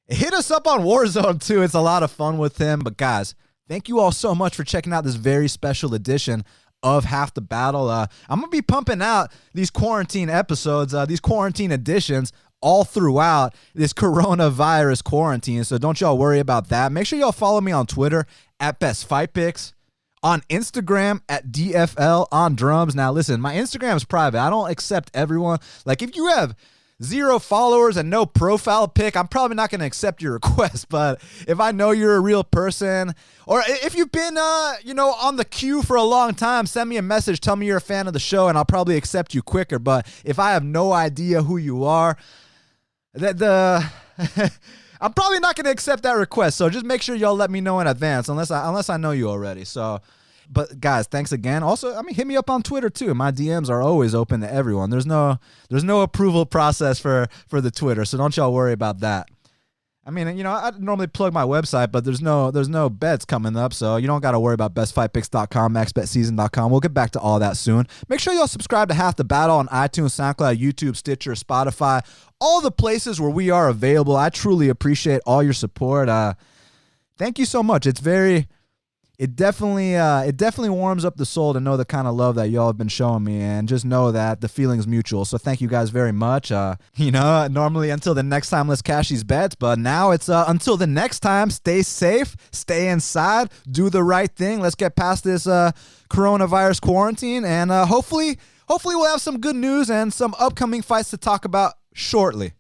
Hit us up on Warzone, too. It's a lot of fun with him. But, guys, thank you all so much for checking out this very special edition of Half the Battle. I'm going to be pumping out these quarantine episodes, these quarantine editions, all throughout this coronavirus quarantine. So don't y'all worry about that. Make sure y'all follow me on Twitter at Best Fight Picks. On Instagram at DFL on drums. Now, listen, my Instagram is private. I don't accept everyone. If you have 0 followers and no profile pic, I'm probably not going to accept your request. But if I know you're a real person, or if you've been, on the queue for a long time, send me a message. Tell me you're a fan of the show, and I'll probably accept you quicker. But if I have no idea who you are, I'm probably not going to accept that request. So just make sure y'all let me know in advance, unless I know you already. So, but guys, thanks again. Also, hit me up on Twitter too. My DMs are always open to everyone. There's no approval process for the Twitter, so don't y'all worry about that. I normally plug my website, but there's no bets coming up, so you don't got to worry about bestfightpicks.com, maxbetseason.com. We'll get back to all that soon. Make sure y'all subscribe to Half the Battle on iTunes, SoundCloud, YouTube, Stitcher, Spotify, all the places where we are available. I truly appreciate all your support. Thank you so much. It definitely warms up the soul to know the kind of love that y'all have been showing me, and just know that the feeling's mutual. So thank you guys very much. Normally until the next time, let's cash these bets, but now it's until the next time, stay safe, stay inside, do the right thing. Let's get past this coronavirus quarantine, and hopefully we'll have some good news and some upcoming fights to talk about shortly.